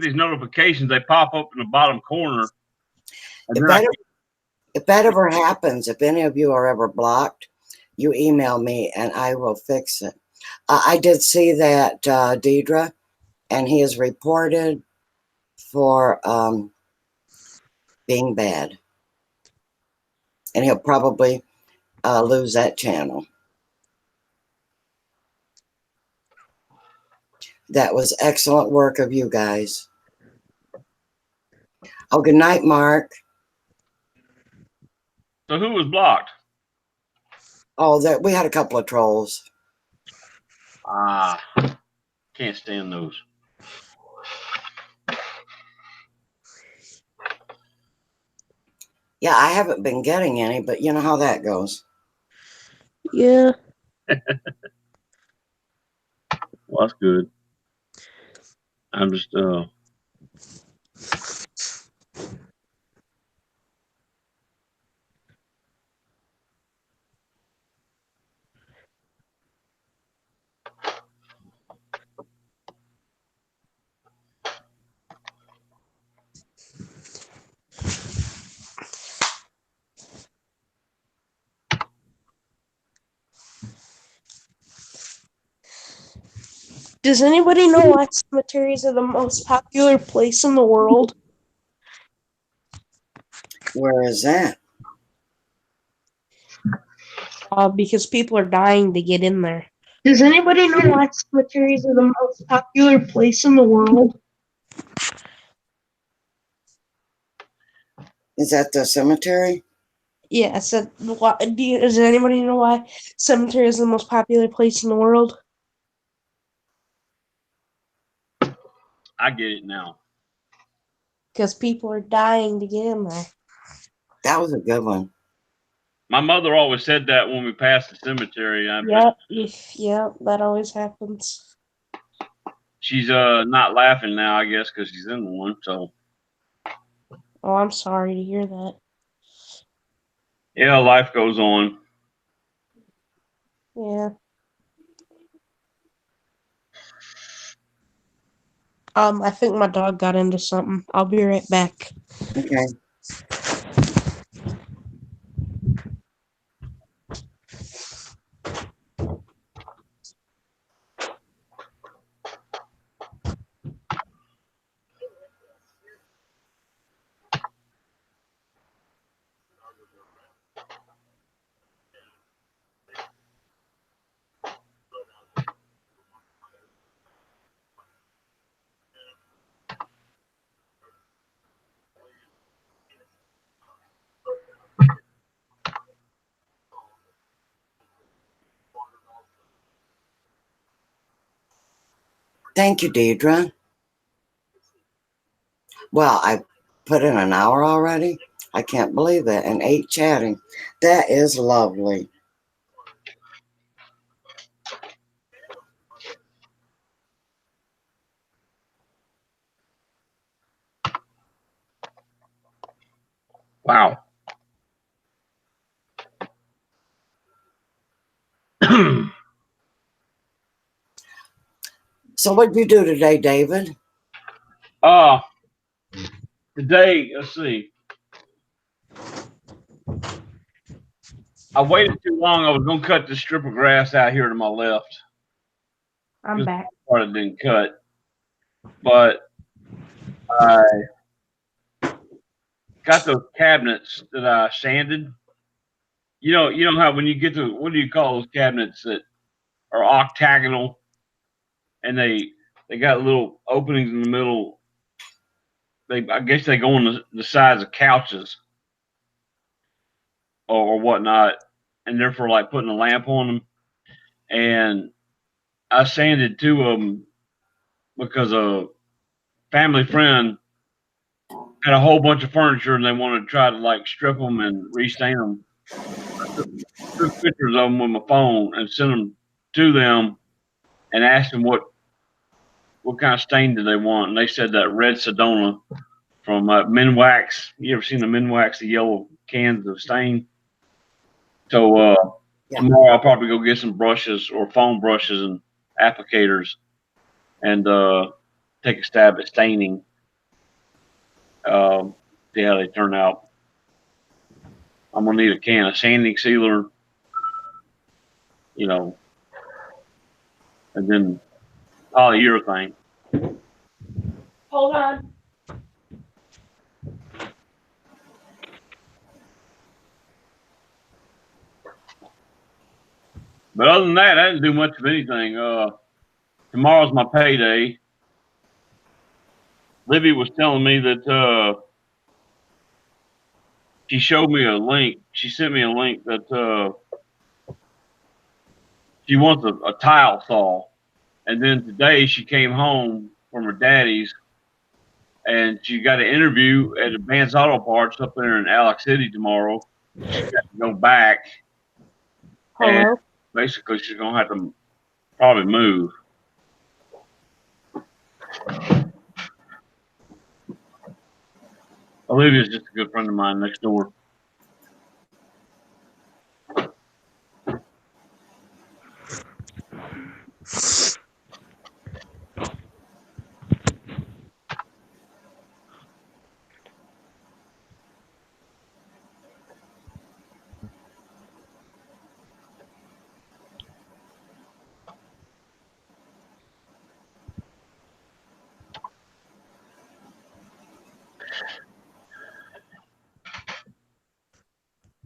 C: these notifications, they pop up in the bottom corner.
A: If that ever happens, if any of you are ever blocked, you email me and I will fix it. I did see that Deidre, and he is reported for being bad, and he'll probably lose that channel. That was excellent work of you guys. Oh, good night, Mark.
C: So who was blocked?
A: Oh, we had a couple of trolls.
C: Ah, can't stand those.
A: Yeah, I haven't been getting any, but you know how that goes.
B: Yeah.
C: Well, that's good. I'm just
B: Does anybody know why cemeteries are the most popular place in the world?
A: Where is that?
B: Because people are dying to get in there. Does anybody know why cemeteries are the most popular place in the world?
A: Is that the cemetery?
B: Yeah, so does anybody know why cemetery is the most popular place in the world?
C: I get it now.
B: Because people are dying to get in there.
A: That was a good one.
C: My mother always said that when we passed the cemetery.
B: Yep, that always happens.
C: She's not laughing now, I guess, because she's in one. So
B: Oh, I'm sorry to hear that.
C: yeah, life goes on.
B: Yeah. I think my dog got into something. I'll be right back.
A: Okay. Thank you, Deidre. Well, I put in an hour already. I can't believe that. And 8 chatting. That is lovely.
C: Wow.
A: So what did you do today, David?
C: Today, let's see. I waited too long. I was gonna cut this strip of grass out here to my left.
B: I'm back.
C: Part of it didn't cut, but I got those cabinets that I sanded you know how when you get to what do you call those cabinets that are octagonal and they got little openings in the middle. I guess they go on the sides of couches or whatnot, and they're for like putting a lamp on them. And I sanded two of them because a family friend had a whole bunch of furniture and they wanted to try to like strip them and restain them. I took pictures of them with my phone and sent them to them and asked them what kind of stain did they want, and they said that red Sedona from Minwax. You ever seen the Minwax, the yellow cans of stain? So
A: Yeah.
C: tomorrow I'll probably go get some brushes or foam brushes and applicators and take a stab at staining. See how they turn out. I'm gonna need a can of sanding sealer, and then polyurethane.
B: Hold on.
C: But other than that, I didn't do much of anything. Tomorrow's my payday. Libby was telling me that she showed me a link. She sent me a link that she wants a tile saw. And then today she came home from her daddy's and she got an interview at Advanced Auto Parts up there in Alex City tomorrow. She got to go back.
B: Hello.
C: And basically, she's going to have to probably move. Olivia's just a good friend of mine next door.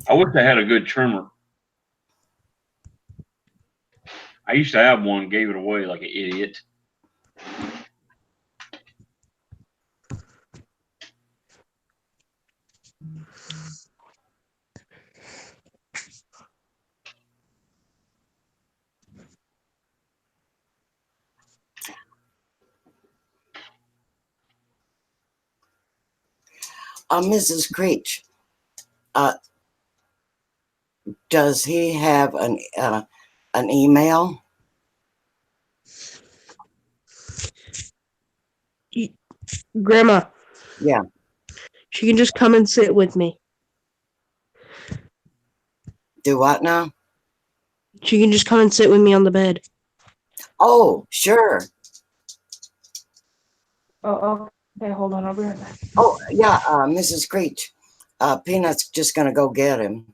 C: I wish I had a good trimmer. I used to have one, gave it away like an idiot.
A: Mrs. Creech, does he have an email?
B: Grandma.
A: Yeah.
B: She can just come and sit with me.
A: Do what now?
B: She can just come and sit with me on the bed.
A: Oh, sure.
B: Oh, okay. Hold on. I'll be right back.
A: Oh, yeah, Mrs. Creech. Peanut's just gonna go get him.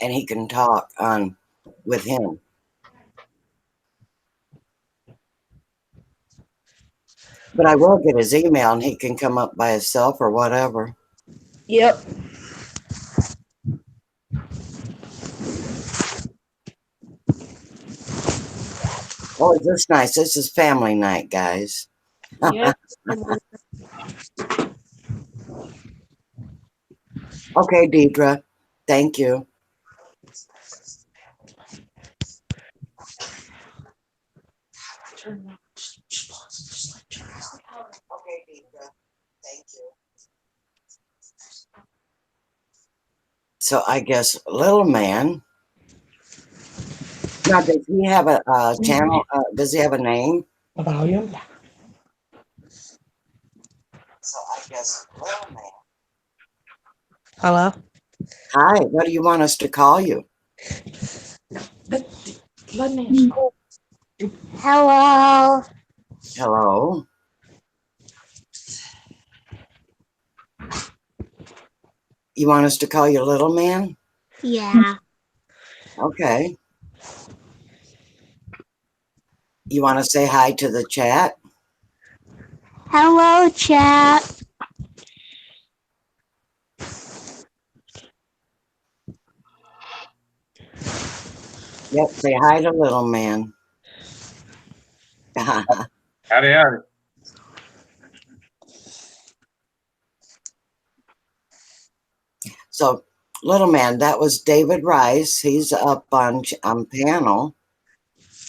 A: And he can talk with him. But I will get his email and he can come up by himself or whatever.
B: Yep.
A: Oh, is this nice? This is family night, guys.
B: Yep.
A: Okay, Deidre. Thank you. Okay, Deidre. Thank you. So I guess little man. Now, does he have a channel? Does he have a name?
B: Volume.
A: So I guess little man.
B: Hello.
A: Hi. What do you want us to call you?
E: Hello.
A: Hello. You want us to call you little man?
E: Yeah.
A: Okay. You want to say hi to the chat?
E: Hello, chat.
A: Yep, say hi to little man.
C: Howdy, howdy.
A: So, little man, that was David Rice. He's up on panel.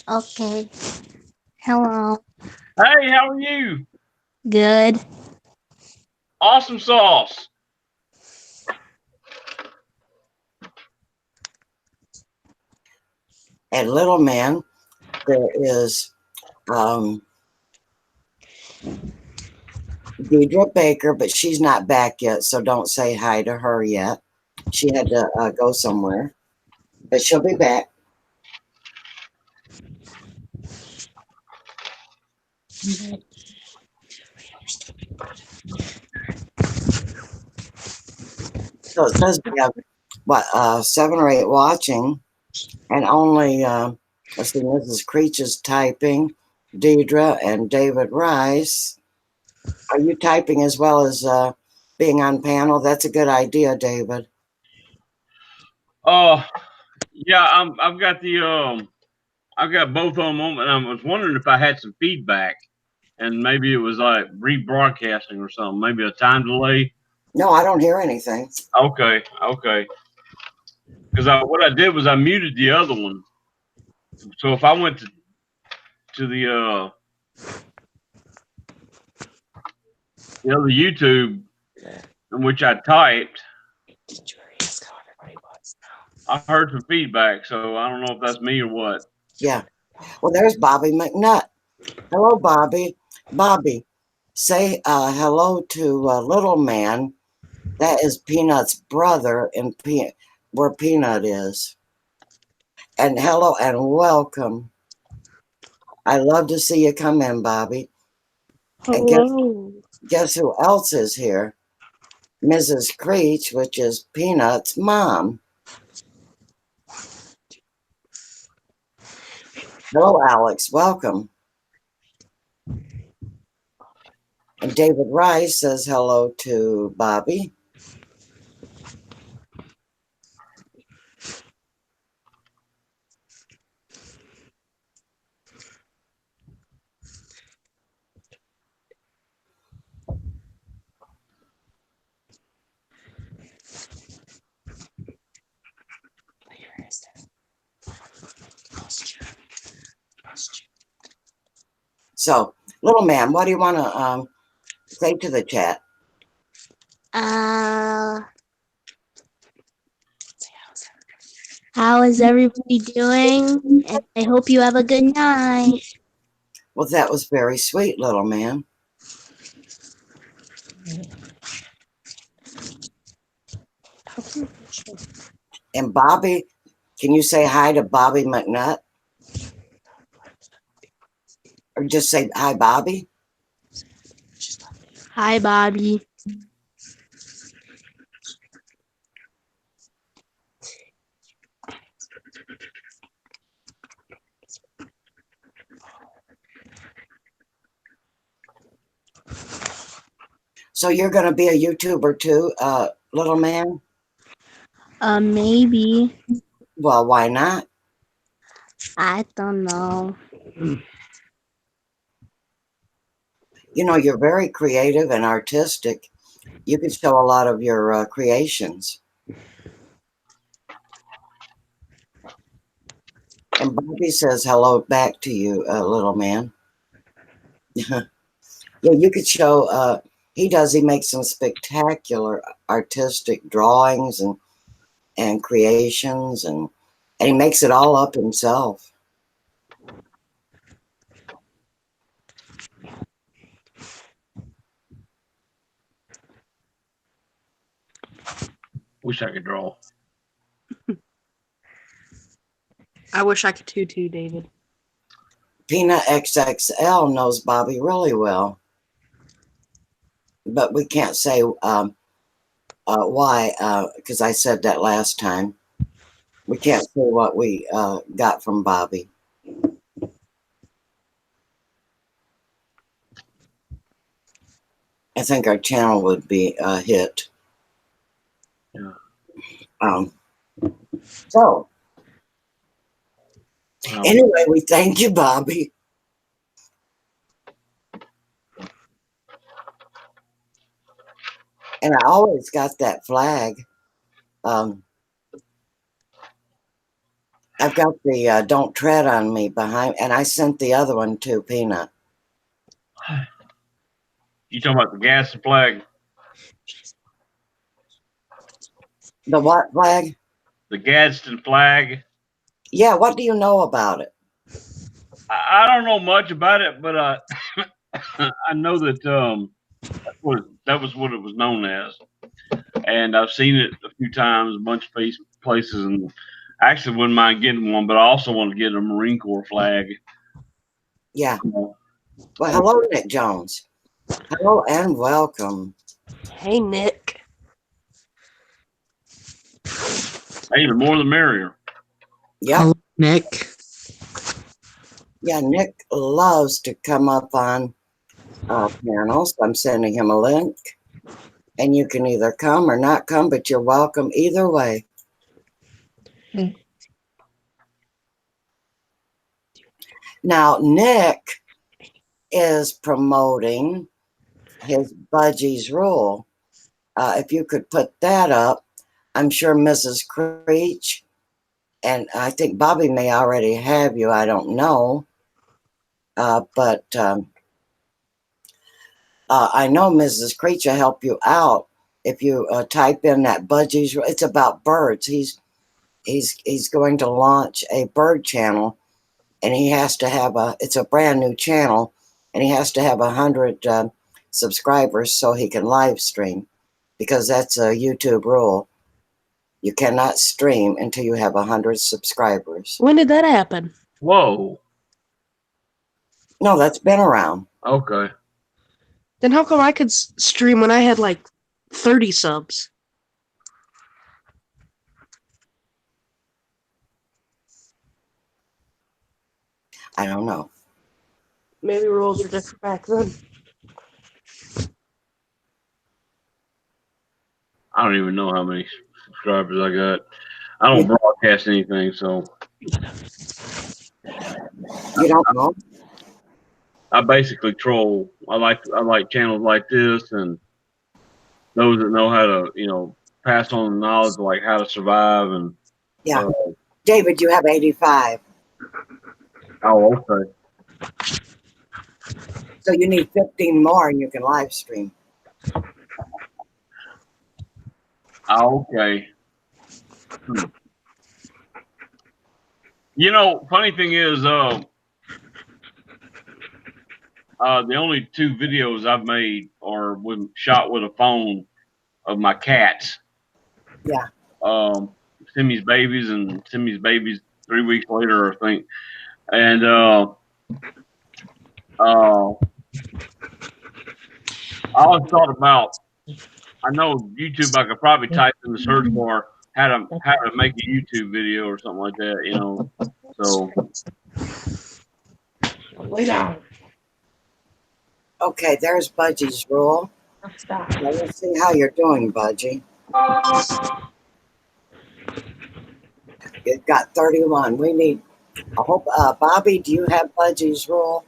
E: Okay. Hello.
C: Hey, how are you?
E: Good.
C: Awesome sauce.
A: And little man, there is Deidre Baker, but she's not back yet, so don't say hi to her yet. She had to go somewhere, but she'll be back. So it says we have what 7 or 8 watching, and only let's see, Mrs. Creech is typing, Deidre and David Rice. Are you typing as well as being on panel? That's a good idea, David.
C: Yeah, I've got I've got both of them on, and I was wondering if I had some feedback, and maybe it was like rebroadcasting or something, maybe a time delay.
A: No, I don't hear anything.
C: Okay. Because what I did was I muted the other one. So if I went to the other YouTube in which I typed, I heard some feedback. So I don't know if that's me or what.
A: Yeah. Well, there's Bobby McNutt. Hello, Bobby. Bobby, say hello to little man. That is Peanut's brother in where Peanut is. And hello and welcome. I love to see you come in, Bobby. And guess who else is here? Mrs. Creech, which is Peanut's mom. Hello, Alex. Welcome. And David Rice says hello to Bobby. So, little man, what do you want to say to the chat?
E: How is everybody doing? And I hope you have a good night.
A: Well, that was very sweet, little man. And Bobby, can you say hi to Bobby McNutt? Or just say hi, Bobby?
E: Hi, Bobby.
A: So you're going to be a YouTuber too, little man?
E: Maybe.
A: Well, why not?
E: I don't know.
A: You know, you're very creative and artistic. You could show a lot of your creations. And Bobby says hello back to you, little man. Yeah, you could show, he makes some spectacular artistic drawings and creations, and he makes it all up himself.
C: Wish I could draw.
B: I wish I could too, David.
A: Peanut XXL knows Bobby really well, but we can't say why, because I said that last time. We can't say what we got from Bobby. I think our channel would be a hit.
C: Yeah.
A: So, Anyway, we thank you, Bobby. And I always got that flag. I've got the Don't Tread on Me behind, and I sent the other one to Peanut.
C: You talking about the Gadsden flag?
A: The what flag?
C: The Gadsden flag.
A: Yeah, what do you know about it?
C: I don't know much about it, but I know that that was what it was known as, and I've seen it a few times, a bunch of places, and I actually wouldn't mind getting one, but I also want to get a Marine Corps flag.
A: Yeah. Well, hello, Nick Jones. Hello and welcome.
B: Hey, Nick.
C: Hey, the more the merrier.
A: Yep.
F: Hello, Nick.
A: Yeah, Nick loves to come up on panels. I'm sending him a link, and you can either come or not come, but you're welcome either way. Now, Nick is promoting his Budgies Rule. If you could put that up, I'm sure Mrs. Creech, and I think Bobby may already have you, I don't know. But I know Mrs. Creech will help you out if you type in that Budgies Rule. It's about birds. He's going to launch a bird channel, and he has to have it's a brand new channel, and he has to have 100 subscribers so he can live stream, because that's a YouTube rule. You cannot stream until you have 100 subscribers.
B: When did that happen?
C: Whoa.
A: No, that's been around.
C: Okay.
B: Then how come I could stream when I had like 30 subs?
A: I don't know.
B: Maybe rules were different back then.
C: I don't even know how many subscribers I got. I don't broadcast anything, so
A: You don't know?
C: I basically troll. I like channels like this and those that know how to, pass on the knowledge of like how to survive and
A: Yeah. David, you have 85.
C: oh, okay.
A: So you need 15 more and you can live stream.
C: Oh, okay. Funny thing is, the only 2 videos I've made are shot with a phone of my cats.
A: Yeah.
C: Simmy's babies and Simmy's babies 3 weeks later, I think. And I always thought about, I know YouTube, I could probably type in the search bar how to make a YouTube video or something like that, So
B: Lay down.
A: Okay, there's Budgie's Rule.
B: Stop.
A: Now let's see how you're doing, Budgie. You've got 31. We need, I hope, Bobby, do you have Budgie's Rule?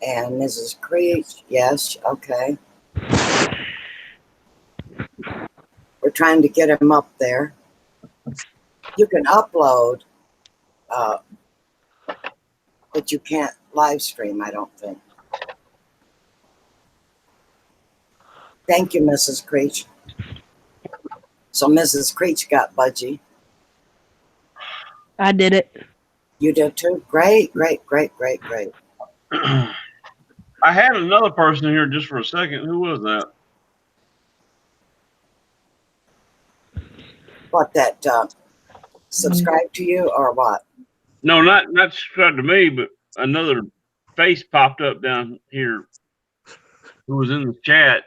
A: And Mrs. Creech, yes, okay. We're trying to get him up there. You can upload, but you can't live stream, I don't think. Thank you, Mrs. Creech. So Mrs. Creech got Budgie.
B: I did it.
A: You did too? Great, great, great, great, great.
C: I had another person here just for a second. Who was that?
A: What, that subscribe to you or what?
C: No, not subscribed to me, but another face popped up down here who was in the chat,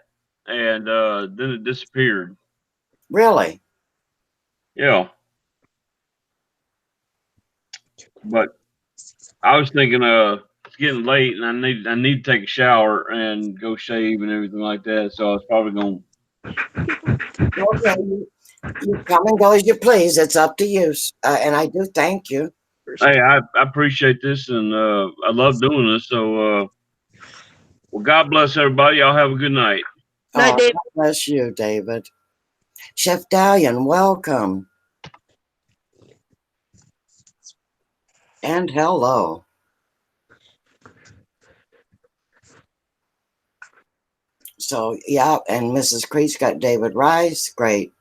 C: and then it disappeared.
A: Really?
C: Yeah. But I was thinking, it's getting late, and I need to take a shower and go shave and everything like that. So I was probably going.
A: Okay, you come and go as you please. It's up to you. And I do thank you.
C: Hey, I appreciate this, and I love doing this. So, well, God bless everybody. Y'all have a good night.
B: Night,
A: Oh,
B: Dave.
A: God bless you, David. Chef Dalian, welcome. And hello. So, yeah, and Mrs. Creech got David Rice. Great.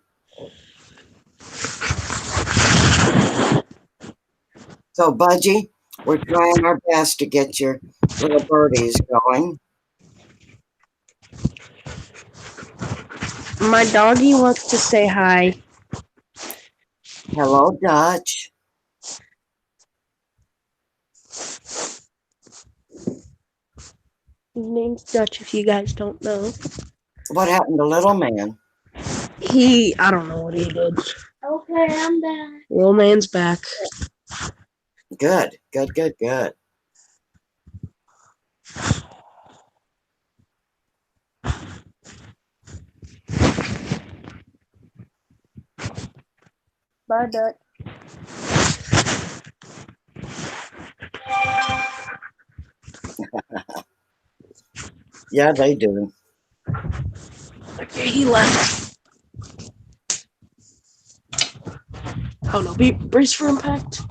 A: So, Budgie, we're trying our best to get your little birdies going.
B: My doggy wants to say hi.
A: Hello, Dutch.
B: His name's Dutch, if you guys don't know.
A: What happened to little man?
B: I don't know what he did.
E: Okay, I'm back.
B: Little man's back.
A: Good, good, good, good.
B: Bye, Dutch.
A: Yeah, they do.
B: Okay, he left. Oh no, brace for impact.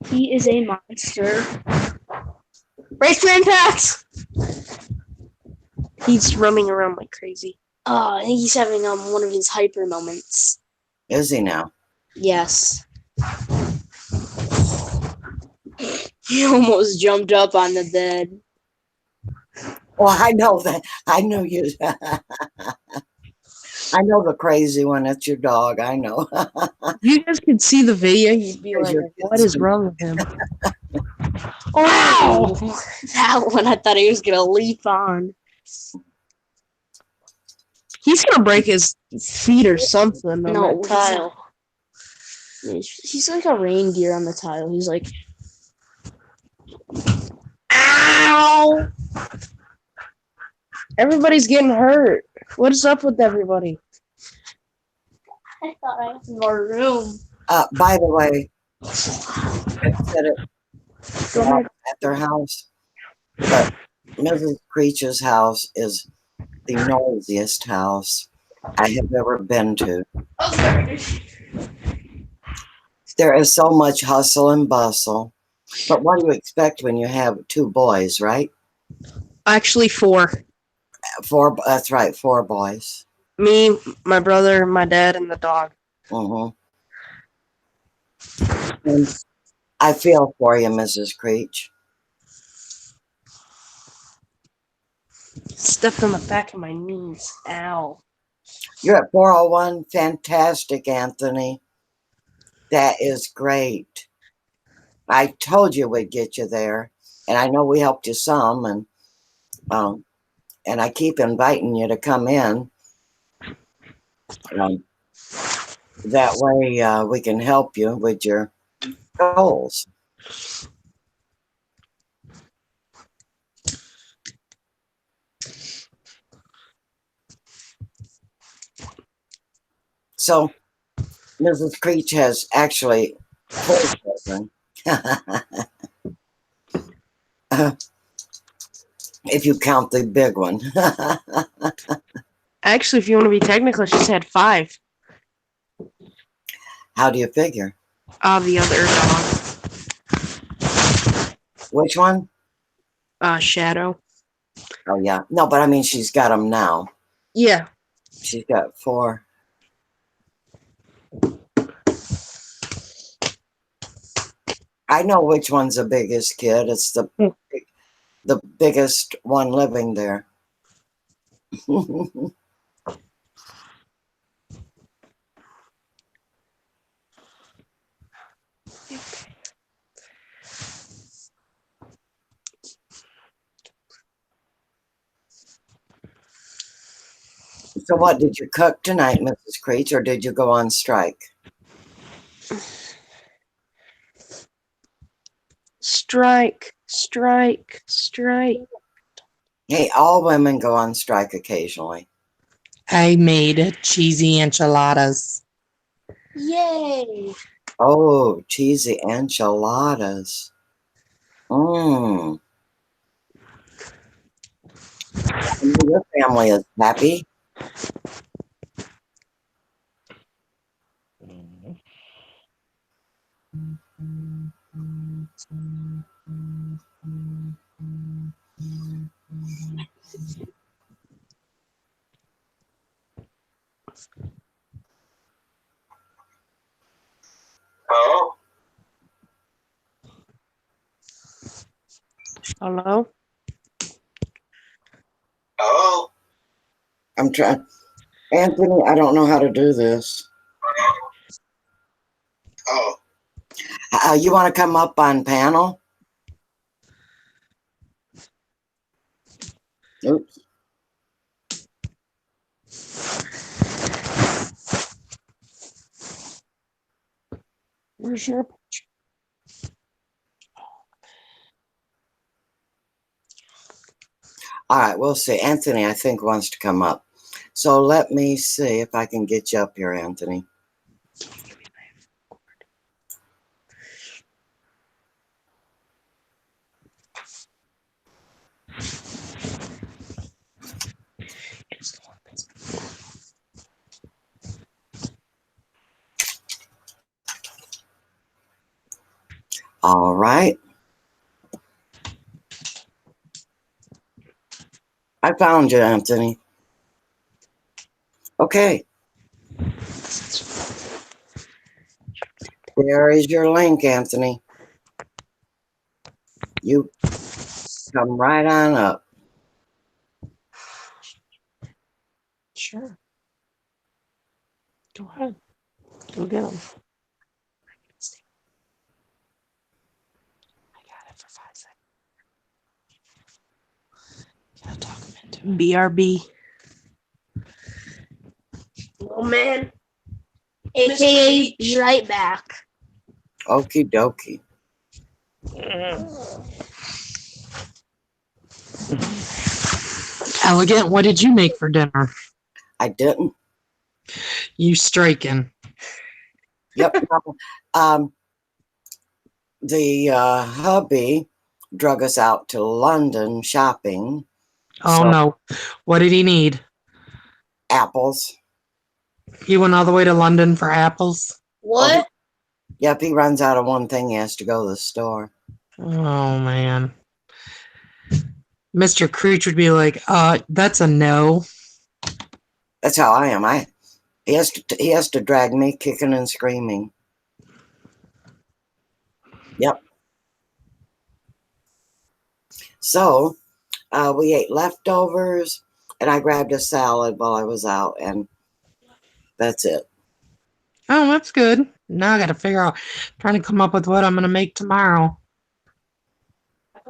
E: He is a monster.
B: Brace for impact! He's running around like crazy.
E: Oh, I think he's having one of his hyper moments.
A: Is he now?
E: Yes. He almost jumped up on the bed.
A: Well, I know that. I know you. I know the crazy one. That's your dog. I know.
B: You guys could see the video, you'd be like, what is wrong with him?
E: Oh! That one I thought he was going to leap on.
B: He's gonna break his feet or something on
E: No,
B: that tile.
E: he's like a reindeer on the tile. He's like,
B: Ow! Everybody's getting hurt. What is up with everybody?
E: I thought I had more room.
A: By the way, I said it
B: Go ahead.
A: at their house, but Mrs. Creech's house is the noisiest house I have ever been to. There is so much hustle and bustle. But what do you expect when you have two boys, right?
B: Actually, 4.
A: Four. That's right, 4 boys.
B: Me, my brother, my dad, and the dog.
A: Mm-hmm. And I feel for you, Mrs. Creech.
B: Stepped on the back of my knees. Ow.
A: You're at 401. Fantastic, Anthony. That is great. I told you we'd get you there, and I know we helped you some, and I keep inviting you to come in. That way we can help you with your goals. So, Mrs. Creech has actually 4 children. If you count the big one.
B: Actually, if you want to be technical, she's had 5.
A: How do you figure?
B: The other
A: Which one?
B: dog. Shadow.
A: Oh, yeah. No, but I mean, she's got them now.
B: Yeah.
A: She's got 4. I know which one's the biggest kid. It's the biggest one living there. So what did you cook tonight, Mrs. Creech, or did you go on strike?
B: Strike, strike, strike.
A: Hey, all women go on strike occasionally.
F: I made cheesy enchiladas.
B: Yay!
A: Oh, cheesy enchiladas. Mmm. Your family is happy. Oh.
B: Hello?
A: Oh. I'm trying. Anthony, I don't know how to do this. Oh. You want to come up on panel? Oops.
B: Where's your picture?
A: All right, we'll see. Anthony, I think, wants to come up. So let me see if I can get you up here, Anthony. All right. I found you, Anthony. Okay. There is your link, Anthony. You come right on up.
B: Sure. Go ahead. Go get them. I got it for 5 seconds. Gotta talk him into it. BRB. Oh man.
E: AKA be right back.
A: Okie dokie.
F: Elegant, what did you make for dinner?
A: I didn't.
F: You striking.
A: Yep. The hubby drug us out to London shopping.
F: Oh
A: So,
F: no. What did he need?
A: apples.
F: He went all the way to London for apples?
E: What?
A: Yep, he runs out of one thing. He has to go to the store.
F: Oh man. Mr. Creech would be like, that's a no.
A: That's how I am. He has to drag me kicking and screaming. Yep. So we ate leftovers, and I grabbed a salad while I was out, and that's it.
F: Oh, that's good. Now I gotta figure out, trying to come up with what I'm gonna make tomorrow.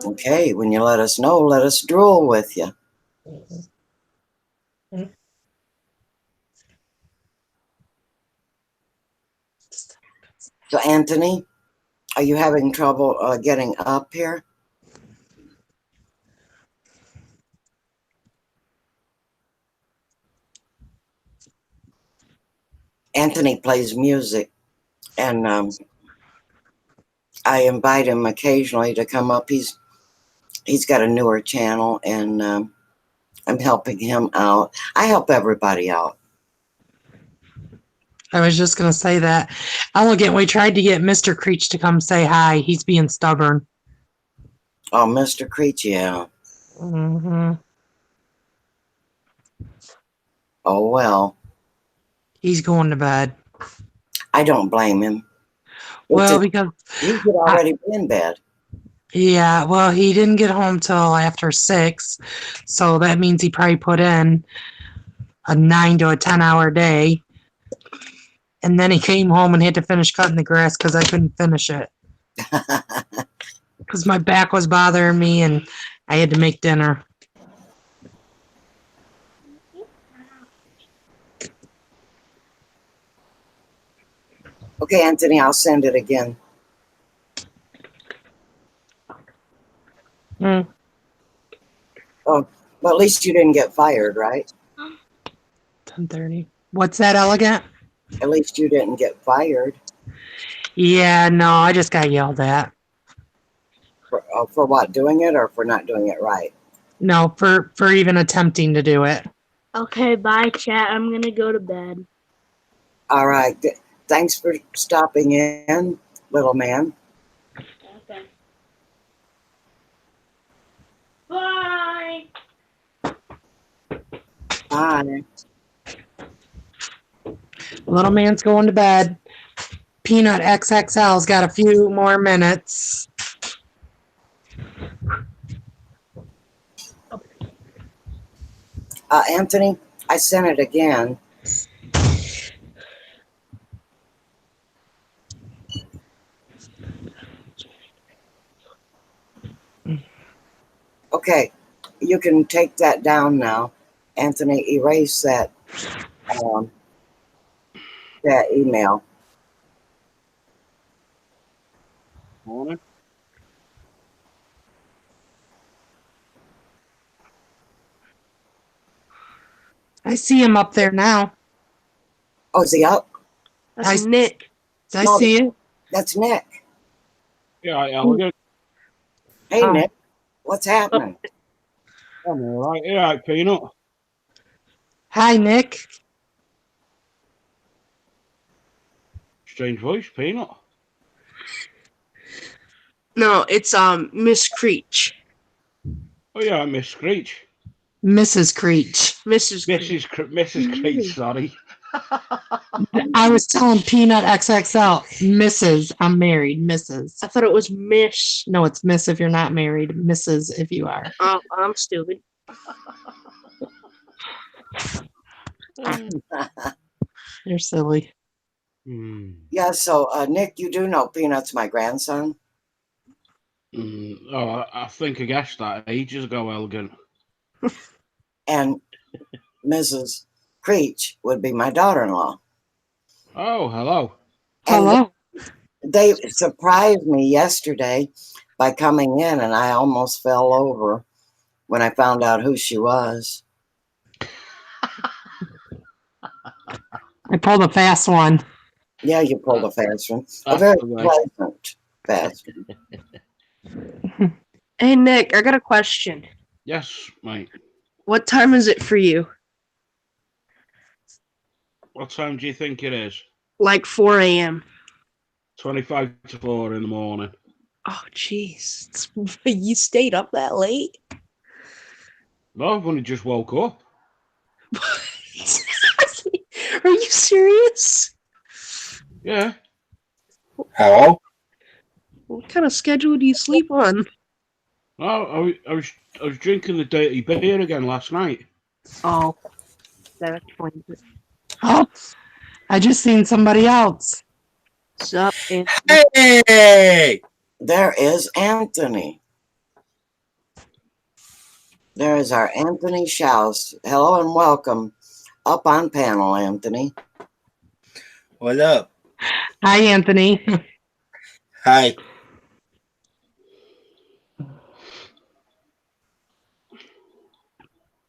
A: Okay, when you let us know, let us drool with you. So, Anthony, are you having trouble getting up here? Anthony plays music, and I invite him occasionally to come up. He's got a newer channel, and I'm helping him out. I help everybody out.
F: I was just gonna say that. Elegant, we tried to get Mr. Creech to come say hi. He's being stubborn.
A: Oh, Mr. Creech, yeah.
F: Mm-hmm.
A: Oh, well.
F: He's going to bed.
A: I don't blame him.
F: Well, because
A: He could already be in bed.
F: yeah, well, he didn't get home till after 6, so that means he probably put in a 9 to a 10-hour day. And then he came home and had to finish cutting the grass because I couldn't finish it. Because my back was bothering me and I had to make dinner.
A: Okay, Anthony, I'll send it again.
F: Mm.
A: Oh, well, at least you didn't get fired, right?
F: 10:30. What's that, Elegant?
A: At least you didn't get fired
F: Yeah, no, I just got yelled at.
A: for what, doing it or for not doing it right?
F: No, for even attempting to do it.
E: Okay, bye, chat. I'm gonna go to bed.
A: All right. Thanks for stopping in, little man.
E: Okay. Bye.
A: Bye.
F: Little man's going to bed. Peanut XXL's got a few more minutes.
A: Anthony, I sent it again. Okay, you can take that down now. Anthony, erase that email.
C: Morning.
F: I see him up there now.
A: Oh, is he up?
B: That's
F: I-
B: Nick.
F: I see it.
A: That's Nick.
C: Yeah, Elegant.
A: Hey,
F: Oh.
A: Nick. What's happening?
C: I'm all right. Yeah, Peanut.
F: Hi, Nick.
C: Strange voice, Peanut.
B: No, it's Miss Creech.
C: Oh yeah, Miss Screech.
F: Mrs. Creech.
B: Mrs. Creech.
C: Mrs. Creech, sorry.
F: I was telling Peanut XXL, Mrs. I'm married, Mrs.
B: I thought it was Miss.
F: No, it's Miss if you're not married, Mrs. if you are.
B: Oh, I'm stupid.
F: You're silly.
A: Yeah, so Nick, you do know Peanut's my grandson.
C: Oh, I think I guessed that ages ago, Elegant.
A: And Mrs. Creech would be my daughter-in-law.
C: Oh, hello.
A: And
F: Hello.
A: they surprised me yesterday by coming in, and I almost fell over when I found out who she was.
F: I pulled a fast one.
A: Yeah, you pulled a fast one. A
C: That's
A: very
C: the way.
A: pleasant fast one.
B: Hey, Nick, I got a question.
C: Yes, mate.
B: What time is it for you?
C: What time do you think it is?
B: Like 4 a.m.
C: 25 to 4 in the morning.
B: Oh, jeez. You stayed up that late?
C: No, I've only just woke up.
B: Are you serious?
C: Yeah.
G: Hello?
B: What kind of schedule do you sleep on?
C: No, I was drinking the dirty beer again last night.
B: Oh, that explains it.
F: Oh, I just seen somebody else.
B: Sup, and
G: Hey!
A: There is Anthony. There is our Anthony Schaus. Hello and welcome up on panel, Anthony.
G: What up?
F: Hi, Anthony.
G: Hi.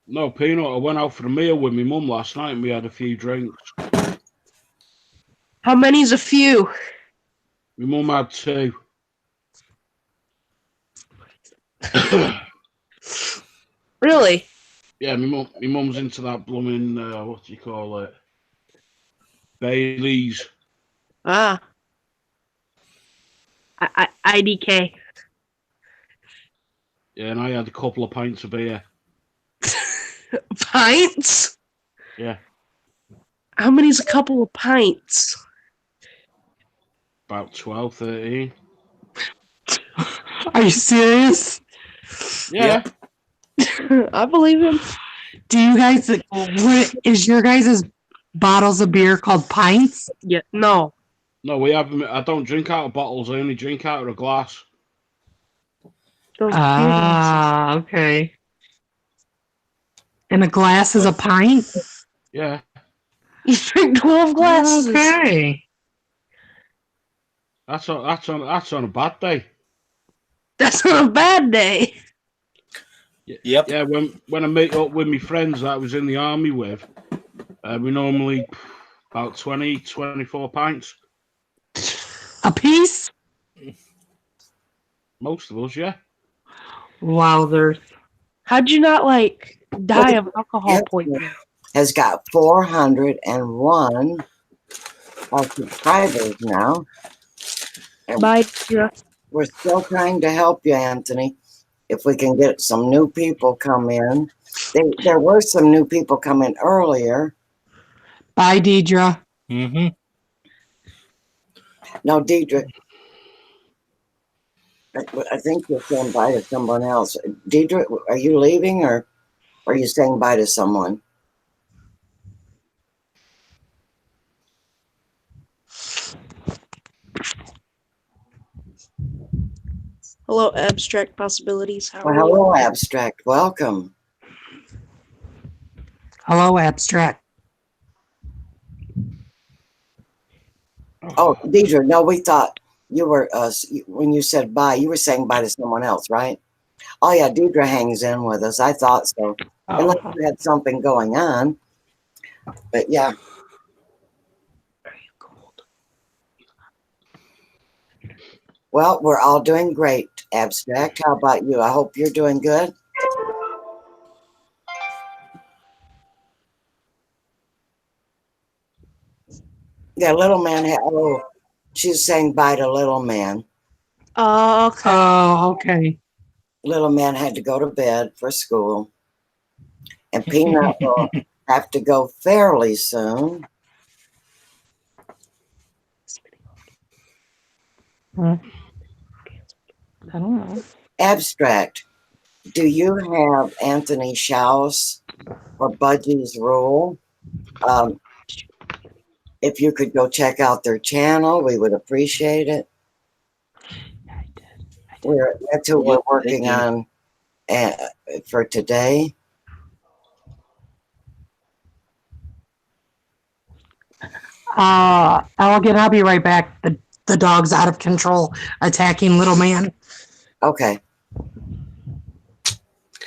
C: No, Peanut, I went out for a meal with my mum last night and we had a few drinks.
B: how many's a few?
C: My mum had 2.
B: Really?
C: Yeah, my mum's into that blooming, what do you call it? Baileys.
B: Ah. IDK.
C: Yeah, and I had a couple of pints of beer.
B: Pints?
C: Yeah,
B: How many's a couple of pints?
C: about 12, 13.
F: Are you serious?
C: Yeah.
B: I believe him.
F: Do you guys, what is your guys' bottles of beer called pints?
B: Yeah. No.
C: No, I don't drink out of bottles. I only drink out of a glass.
B: Those
F: Ah, okay. And a glass is a pint?
C: Yeah.
B: you drink 12 glasses.
F: Okay.
C: That's on a bad day.
B: That's not a bad day.
G: Yep.
C: Yeah, when I meet up with my friends that I was in the army with, we normally
H: About 20, 24 pints.
F: A piece?
H: Most of us, yeah.
F: Wowzers.
B: How'd you not like die of alcohol
A: Anthony
B: poisoning?
A: has got 401 subscribers now. And
B: Bye. Yeah.
A: we're still trying to help you, Anthony. If we can get some new people come in. There were some new people come in earlier.
F: Bye, Deidre.
G: Mm-hmm.
A: No, Deidre. I think you're saying bye to someone else. Deidre, are you leaving or are you saying bye to someone?
B: Hello, abstract possibilities. How
A: Well,
B: are you?
A: hello, Abstract. Welcome.
F: Hello, Abstract.
A: Oh, Deidre, no, we thought you were, when you said bye, you were saying bye to someone else, right? Oh, yeah, Deidre hangs in with us. I thought so. Unless
F: Oh,
A: you had something going on. But yeah, well, we're all doing great, Abstract. How about you? I hope you're doing good. Yeah, Little Man, oh, she's saying bye to Little Man.
B: Oh, okay.
F: oh, okay.
A: Little Man had to go to bed for school. And Peanut will have to go fairly soon.
F: I don't know.
A: Abstract, do you have Anthony Schaus or Budgie's Rule? If you could go check out their channel, we would appreciate it. That's who we're
G: Yep,
A: working
G: thank you.
A: on for today.
F: Elegant, I'll be right back. The dog's out of control, attacking little man.
A: Okay.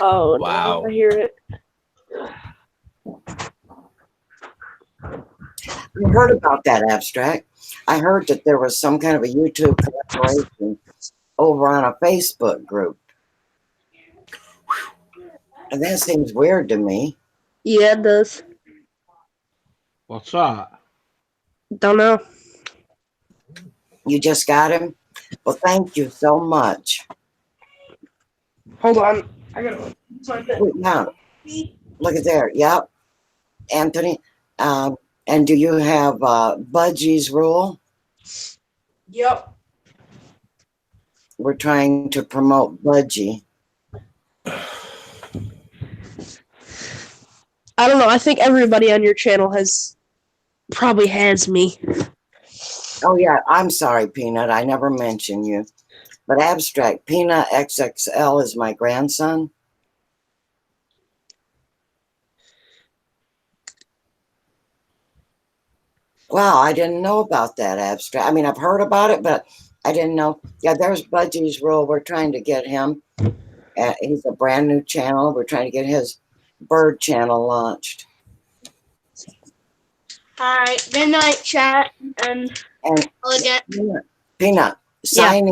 B: Oh,
G: Wow.
B: no, I hear it.
A: I heard about that, Abstract. I heard that there was some kind of a YouTube collaboration over on a Facebook group. And that seems weird to me.
B: Yeah, it does.
H: What's that?
B: Don't know.
A: You just got him? Well, thank you so much.
B: Hold on. I gotta find it.
A: Wait, now, look at there. Yep. Anthony. And do you have Budgie's Rule?
B: Yep.
A: We're trying to promote Budgie.
B: I don't know. I think everybody on your channel probably has me.
A: Oh, yeah. I'm sorry, Peanut. I never mentioned you. But Abstract, Peanut XXL is my grandson. Wow, I didn't know about that, Abstract. I mean, I've heard about it, but I didn't know. Yeah, there's Budgie's Rule. We're trying to get him. He's a brand new channel. We're trying to get his bird channel launched.
E: All right. Good night, chat. And Elegant.
A: Peanut, sign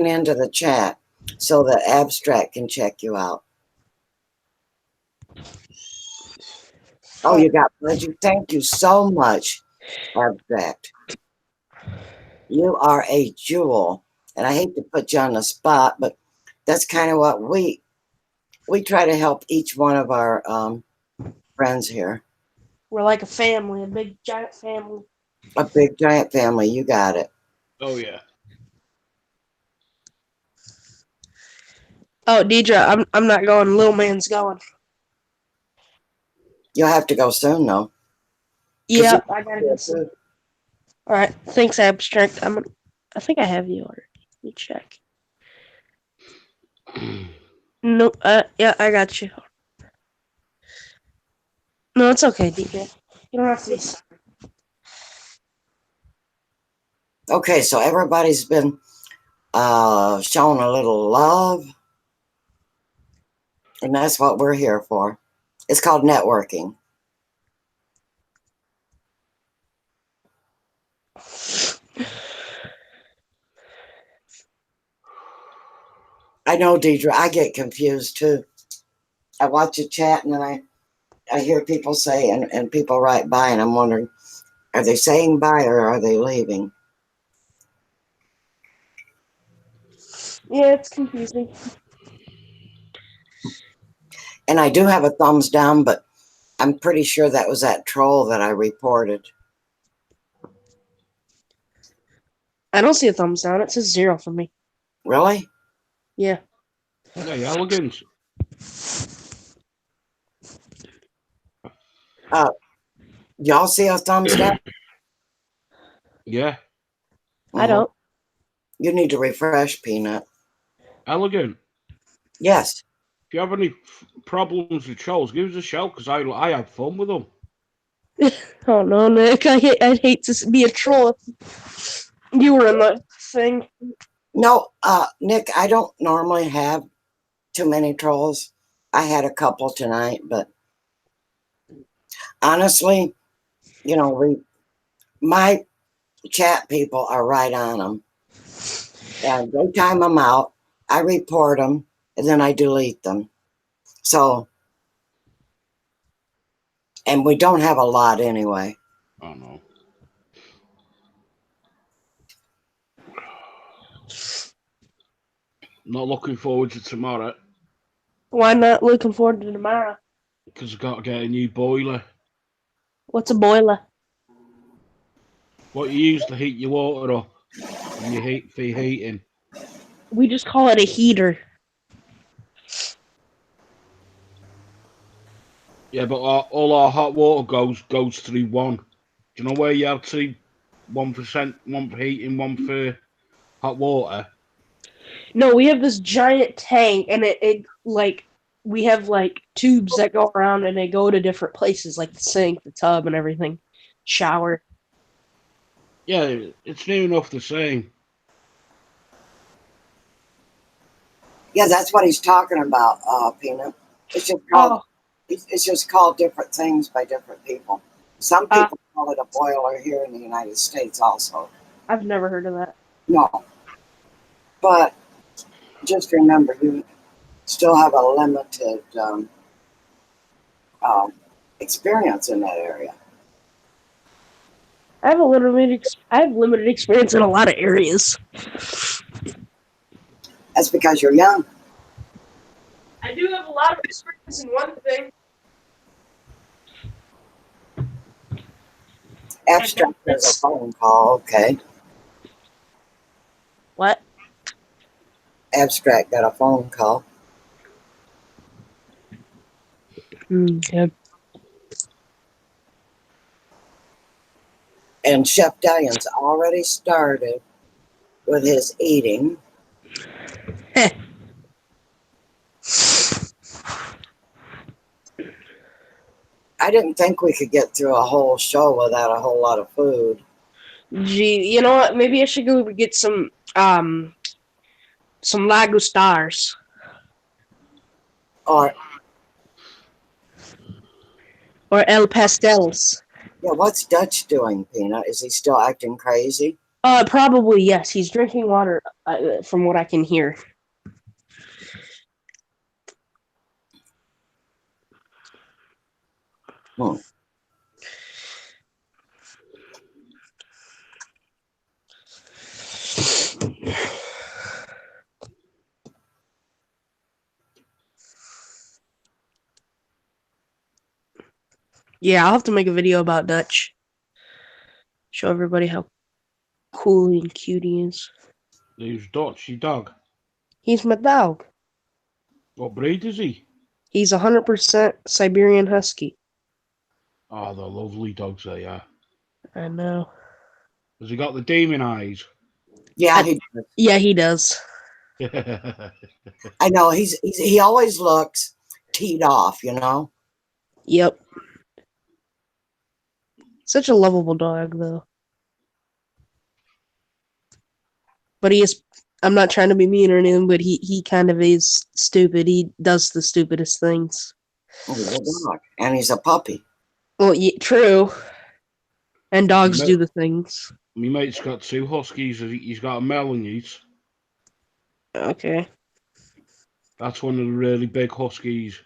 A: into the chat so that Abstract can check you out. Oh, you got Budgie. Thank you so much, Abstract. You are a jewel. And I hate to put you on the spot, but that's kind of what we try to help each one of our friends here.
B: We're like a family, a big giant family.
A: A big giant family. You got it.
H: Oh, yeah.
B: Oh, Deidre, I'm not going. Little man's going.
A: You'll have to go soon, though.
B: Yeah, I gotta go soon. All right. Thanks, Abstract. I think I have you already. Let me check. Nope. Yeah, I got you. No, it's okay, DJ. You don't have to be sorry.
A: Okay, so everybody's been shown a little love. And that's what we're here for. It's called networking. I know, Deidre. I get confused too. I watch a chat and then I hear people say and people write bye, and I'm wondering, are they saying bye or are they leaving?
B: Yeah, it's confusing.
A: And I do have a thumbs down, but I'm pretty sure that was that troll that I reported.
B: I don't see a thumbs down. It says 0 for me.
A: Really?
B: Yeah.
H: Hey, elegant.
A: Y'all see a thumbs down?
H: Yeah,
B: I don't.
A: You need to refresh, Peanut.
H: elegant.
A: Yes.
H: If you have any problems with trolls, give us a shout because I have fun with them.
B: Oh no, Nick. I'd hate to be a troll if you were in the thing.
A: No, Nick, I don't normally have too many trolls. I had a couple tonight, but honestly, you know, my chat people are right on them. And they time them out. I report them, and then I delete them. So, and we don't have a lot anyway.
H: Oh no. Not looking forward to tomorrow
B: Why not looking forward to tomorrow?
H: because I've got to get a new boiler.
B: What's a boiler?
H: What you use to heat your water up and you heat for your heating.
B: We just call it a heater.
H: Yeah, but all our hot water goes through one. Do you know where you have to 1%, one for heating, one for hot water?
B: No, we have this giant tank, and it like we have like tubes that go around, and they go to different places, like the sink, the tub, and everything. Shower.
H: Yeah, it's near enough the same.
A: Yeah, that's what he's talking about, Peanut. It's just called,
B: Oh,
A: it's just called different things by different people. Some people call it a boiler here in the United States also.
B: I've never heard of that.
A: No. But just remember, you still have a limited experience in that area.
B: I have limited experience in a lot of areas.
A: That's because you're young.
B: I do have a lot of experience in one thing.
A: Abstract has a phone call, okay.
B: What?
A: Abstract got a phone call.
B: Okay.
A: And Chef Dalian's already started with his eating. I didn't think we could get through a whole show without a whole lot of food.
B: Gee, you know what? Maybe I should go get some Lago Stars.
A: Or
B: El Pastels.
A: yeah, what's Dutch doing, Peanut? Is he still acting crazy?
B: Probably yes. He's drinking water, from what I can hear.
A: Hmm.
B: Yeah, I'll have to make a video about Dutch. Show everybody how cool and cute he is.
H: Who's Dutch, your dog?
B: He's my dog.
H: What breed is he?
B: He's 100% Siberian Husky.
H: Oh, they're lovely dogs they are.
B: I know.
H: Has he got the demon eyes?
A: Yeah,
B: Yeah, he does.
A: I know. He always looks teed off, you know.
B: Yep. Such a lovable dog, though. But he is. I'm not trying to be mean or anything, but he kind of is stupid. He does the stupidest things.
A: He's a dog, and he's a puppy.
B: Well, yeah, true. And dogs do the things.
H: My mate's got 2 huskies. He's got a Malamute.
B: Okay.
H: That's one of the really big huskies.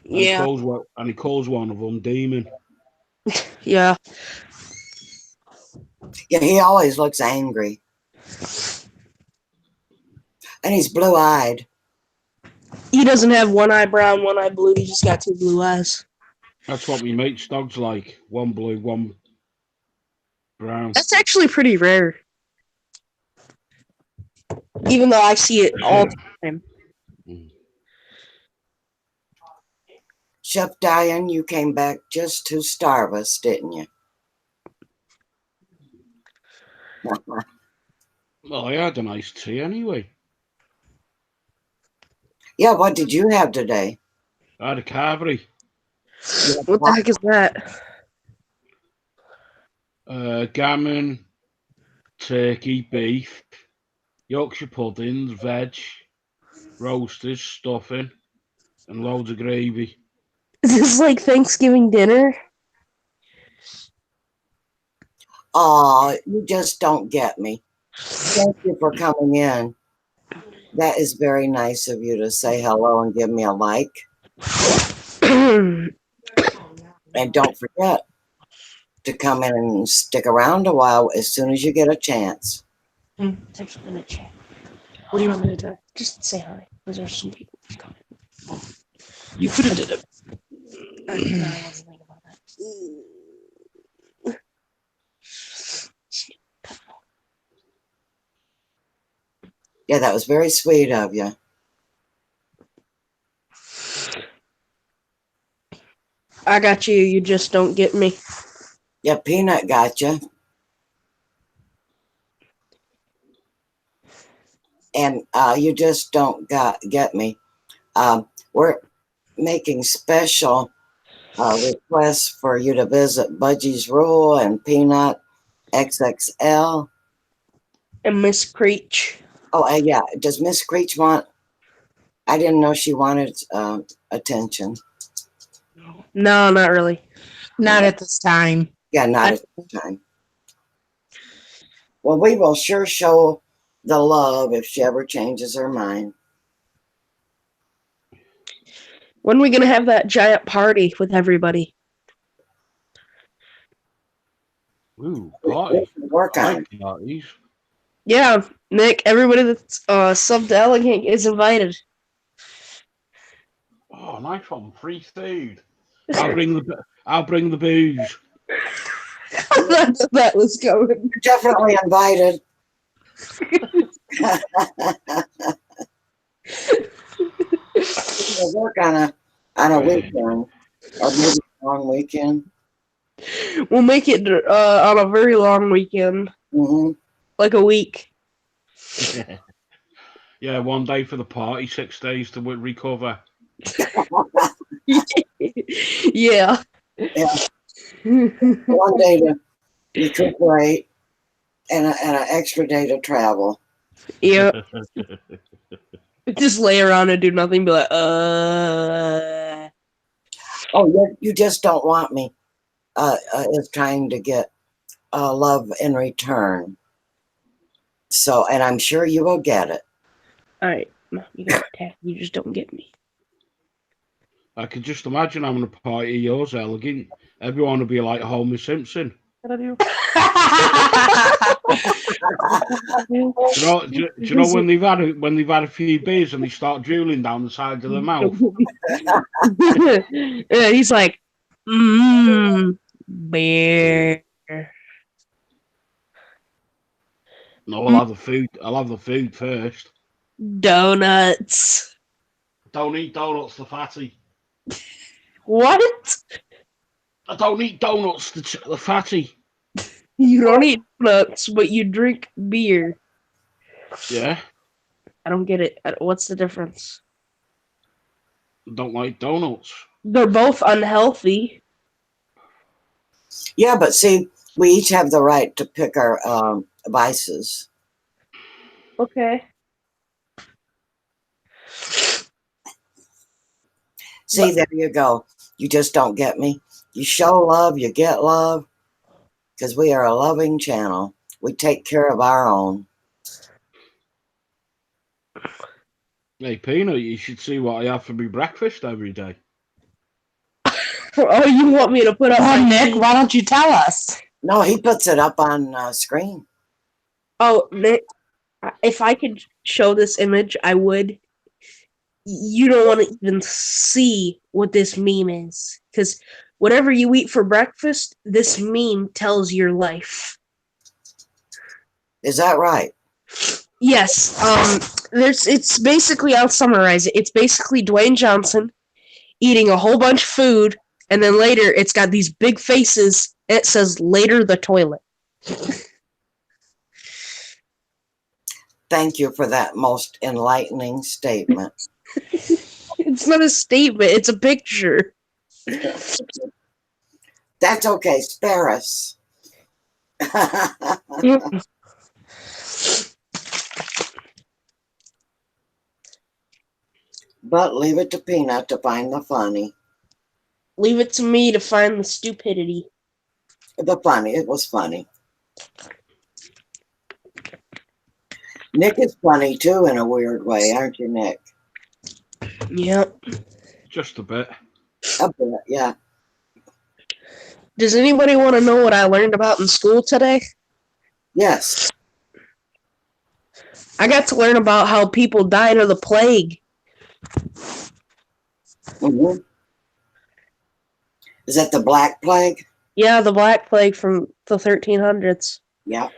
B: Yeah.
H: And he calls one of them Demon.
B: Yeah.
A: Yeah, he always looks angry. And he's blue-eyed.
B: He doesn't have one eye brown, one eye blue. He just got 2 blue eyes.
H: That's what my mate's dog's like. One blue, one brown.
B: That's actually pretty rare. Even though I see it all the time.
A: Chef Diane, you came back just to starve us, didn't you?
H: Well, I had a nice tea anyway.
A: Yeah, what did you have today?
H: I had a carvery.
B: What the heck is that?
H: Gammon, turkey, beef, Yorkshire puddings, veg, roasters, stuffing, and loads of gravy.
B: Is this like Thanksgiving dinner?
A: Oh, you just don't get me. Thank you for coming in. That is very nice of you to say hello and give me a like. And don't forget to come in and stick around a while as soon as you get a chance.
B: Text in the chat. What do you want me to do? Just say hi. Because there's some people coming. You could have did it. I wasn't thinking about that.
A: Yeah, that was very sweet of you.
B: I got you. You just don't get me.
A: Yeah, Peanut got you. And you just don't get me. We're making special requests for you to visit Budgie's Rule and Peanut XXL.
B: And Miss Creech.
A: Oh, yeah. Does Miss Creech want? I didn't know she wanted attention.
B: No, not really.
F: Not at this time.
A: Yeah, not at this time. Well, we will sure show the love if she ever changes her mind.
B: When are we going to have that giant party with everybody?
H: Ooh, party.
A: Work
H: I
A: on
H: like parties.
B: Yeah, Nick, everybody that's subbed to Elegant is invited.
H: Oh, nice one. Free food. I'll bring the booze.
B: That was going.
A: You're definitely invited. We'll work on a weekend, or maybe a long weekend.
B: We'll make it on a very long weekend, like a week.
H: Yeah, 1 day for the party, 6 days to recover.
B: Yeah.
A: Yeah. 1 day to recuperate and an extra day to travel.
B: Yeah. Just lay around and do nothing, be like,
A: Oh, you just don't want me. Is trying to get love in return. So, and I'm sure you will get it.
B: All right, you got attack. You just don't get me.
H: I could just imagine having a party at yours, Elegant. Everyone would be like Homer Simpson.
B: What do
H: Do you know when they've had a few beers and they start drooling down the side of their mouth?
B: Yeah, he's like, beer.
H: No, I'll have the food. I'll have the food first.
B: Donuts.
H: Don't eat donuts, the fatty.
B: What?
H: I don't eat donuts, the fatty.
B: You don't eat donuts, but you drink beer.
H: Yeah.
B: I don't get it. What's the difference?
H: I don't like donuts.
B: They're both unhealthy.
A: Yeah, but see, we each have the right to pick our vices.
B: Okay.
A: See, there you go. You just don't get me. You show love, you get love, because we are a loving channel. We take care of our own.
H: Hey, Peanut, you should see what I have for my breakfast every day.
B: Oh, you want me to put up
F: Oh,
B: my
F: Nick, why don't you tell us?
A: No, he puts it up on screen.
B: Oh, Nick, if I could show this image, I would. You don't want to even see what this meme is. Because whatever you eat for breakfast, this meme tells your life.
A: Is that right?
B: Yes. It's basically, I'll summarize it. It's basically Dwayne Johnson eating a whole bunch of food, and then later it's got these big faces. It says later the toilet.
A: Thank you for that most enlightening statement.
B: It's not a statement, it's a picture.
A: That's okay. Spare us. But leave it to Peanut to find the funny.
B: Leave it to me to find the stupidity.
A: The funny. It was funny. Nick is funny too in a weird way, aren't you, Nick?
B: Yep.
H: Just a bit.
A: A bit, yeah.
B: Does anybody want to know what I learned about in school today?
A: Yes.
B: I got to learn about how people died of the plague.
A: Mm-hmm. Is that the Black Plague?
B: Yeah, the Black Plague from the 1300s.
A: Yeah.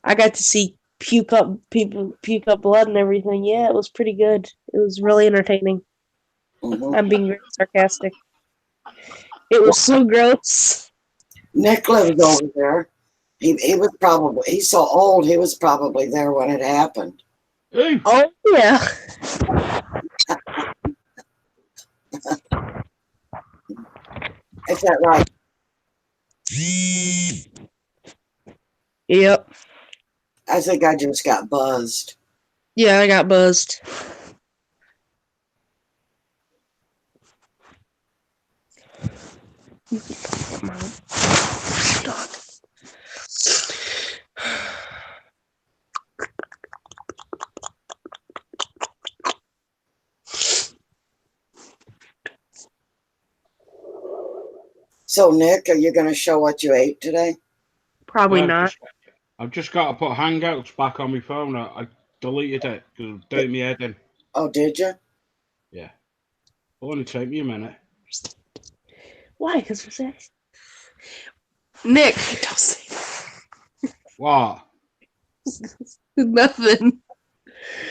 B: I got to see people puke up blood and everything. Yeah, it was pretty good. It was really entertaining.
A: Mm-hmm.
B: I'm being very sarcastic. It was so gross.
A: Nick lives over there. He was probably, he's so old, he was probably there when it happened.
H: Hey,
B: Oh, yeah.
A: Is that right?
B: Yep.
A: I think I just got buzzed.
B: Yeah, I got buzzed. Come on. Dog.
A: So, Nick, are you going to show what you ate today?
B: Probably
H: yeah,
B: not.
H: I've just got to put Hangouts back on my phone. I deleted it because it did me head in.
A: Oh, did you?
H: Yeah. It'll only take me a minute.
B: Why? Because we're sex. Nick.
F: Don't say that.
H: What?
B: Nothing.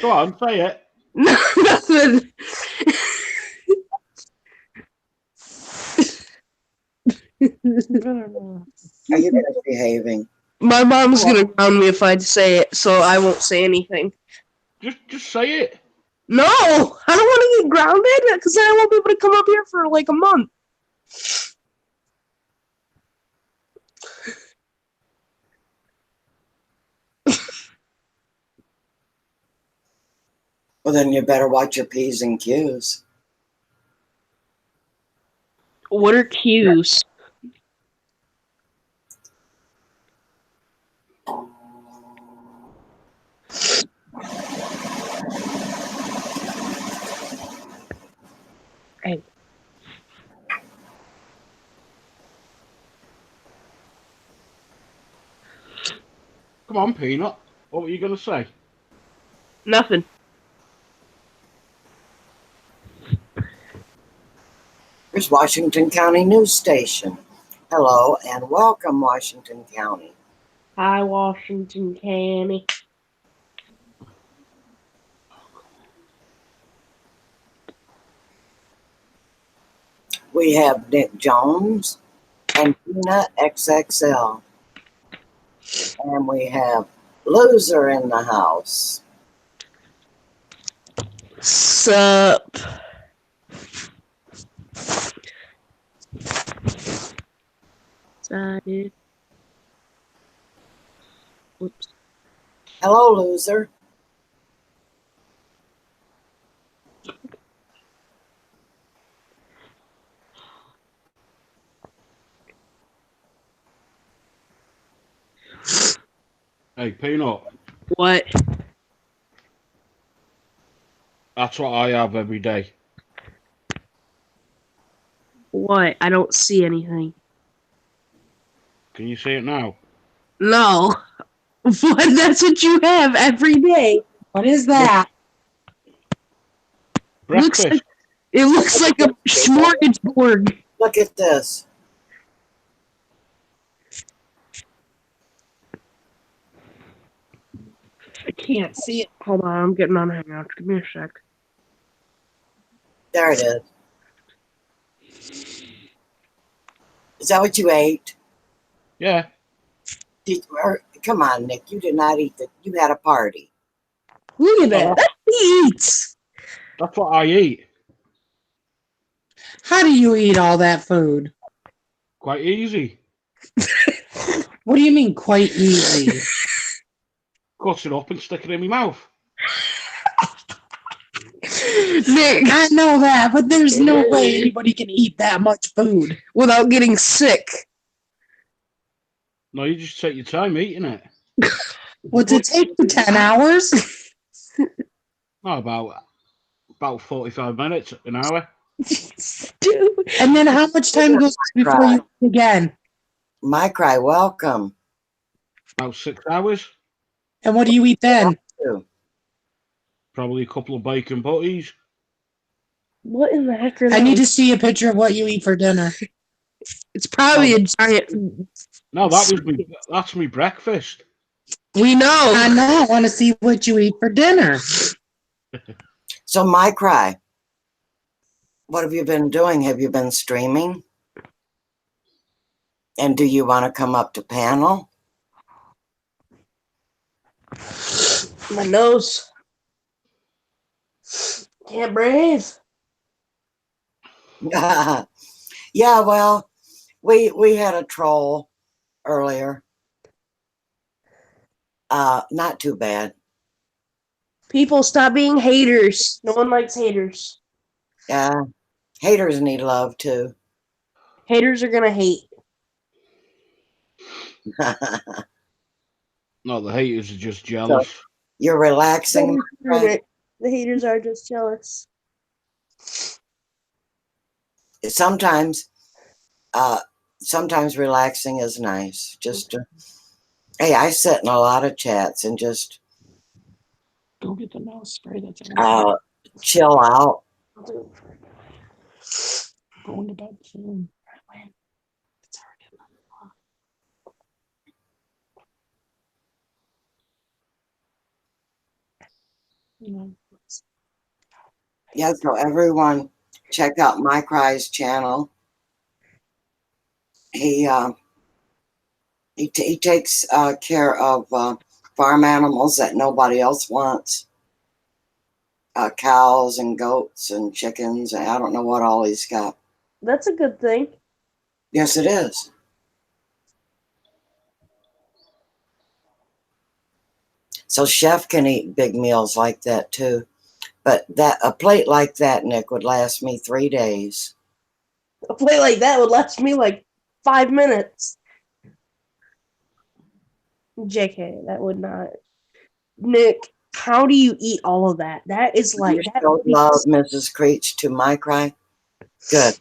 H: Go on, say it.
B: No, nothing.
A: Are you misbehaving?
B: My mom's gonna ground me if I say it, so I won't say anything.
H: Just say it.
B: No! I don't want to get grounded, because then I won't be able to come up here for like a month.
A: Well, then you better watch your P's and Q's.
B: What are cues? Hey.
H: Come on, Peanut. What were you going to say?
B: Nothing.
A: Here's Washington County News Station. Hello and welcome, Washington County.
B: Hi, Washington County.
A: We have Nick Jones and Tina XXL. And we have Loser in the house.
B: Sup? Excited. Whoops.
A: Hello, Loser.
H: Hey, Peanut.
B: What?
H: That's what I have every day.
B: What? I don't see anything.
H: Can you see it now?
B: No. What? That's what you have every day.
F: What is that?
H: Breakfast.
B: It looks like a smorgasbord.
A: Look at this.
B: I can't see it. Hold on, I'm getting on Hangouts. Give me a sec.
A: There it is. Is that what you ate?
H: Yeah.
A: Come on, Nick. You did not eat that. You had a party.
B: Look at that. That's what he eats.
H: That's what I eat.
F: How do you eat all that food?
H: Quite easy.
F: What do you mean quite easy?
H: Cut it up and stick it in my mouth.
B: Nick,
F: I know that, but there's no way anybody can eat that much food.
B: without getting sick.
H: No, you just take your time eeting it.
F: What's it take you 10 hours?
H: No, about 45 minutes, an hour.
B: Dude.
F: And then how much time goes before you eat again?
A: My cry, welcome.
H: About 6 hours.
F: And what do you eat then?
A: Too.
H: Probably a couple of bacon butties.
B: What in the heck are
F: I need to see a picture of what you eat for dinner.
B: It's probably a giant.
H: No, that's me breakfast.
B: We know.
F: I know. I want to see what you eat for dinner.
A: So, my cry, what have you been doing? Have you been streaming? And do you want to come up to panel?
B: My nose. Can't breathe.
A: Yeah, well, we had a troll earlier. Not too bad.
B: People, stop being haters. No one likes haters.
A: Yeah, haters need love too.
B: Haters are gonna hate.
H: No, the haters are just jealous.
A: You're relaxing. Right?
B: The haters are just jealous.
A: Sometimes relaxing is nice. Just hey, I sit in a lot of chats and just
F: Go get the nose spray that's
A: chill out.
F: going to bed soon. It's already
A: Yeah, so everyone check out My Cry's channel. He takes care of farm animals that nobody else wants. Cows and goats and chickens. And I don't know what all he's got.
B: That's a good thing.
A: Yes, it is. So Chef can eat big meals like that too. But a plate like that, Nick, would last me 3 days.
B: A plate like that would last me like 5 minutes. JK, that would not. Nick, how do you eat all of that? That is like
A: You
B: that.
A: showed love, Mrs. Creech, to My Cry. Good.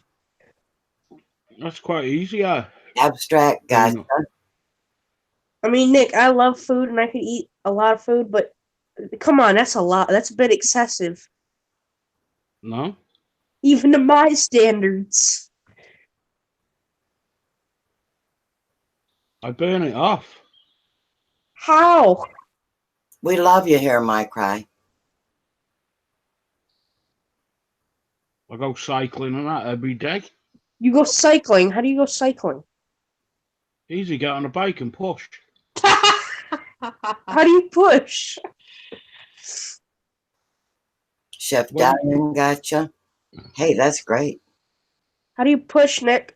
H: That's quite easy, yeah.
A: Abstract, guys.
B: I mean, Nick, I love food and I could eat a lot of food, but come on, that's a lot. That's a bit excessive.
H: No?
B: Even to my standards.
H: I burn it off.
B: How?
A: We love you here, My Cry.
H: I go cycling and that every day.
B: You go cycling. How do you go cycling?
H: Easy, get on a bike and push.
B: How do you push?
A: Chef
H: Well-
A: Diane, gotcha. Hey, that's great.
B: How do you push, Nick?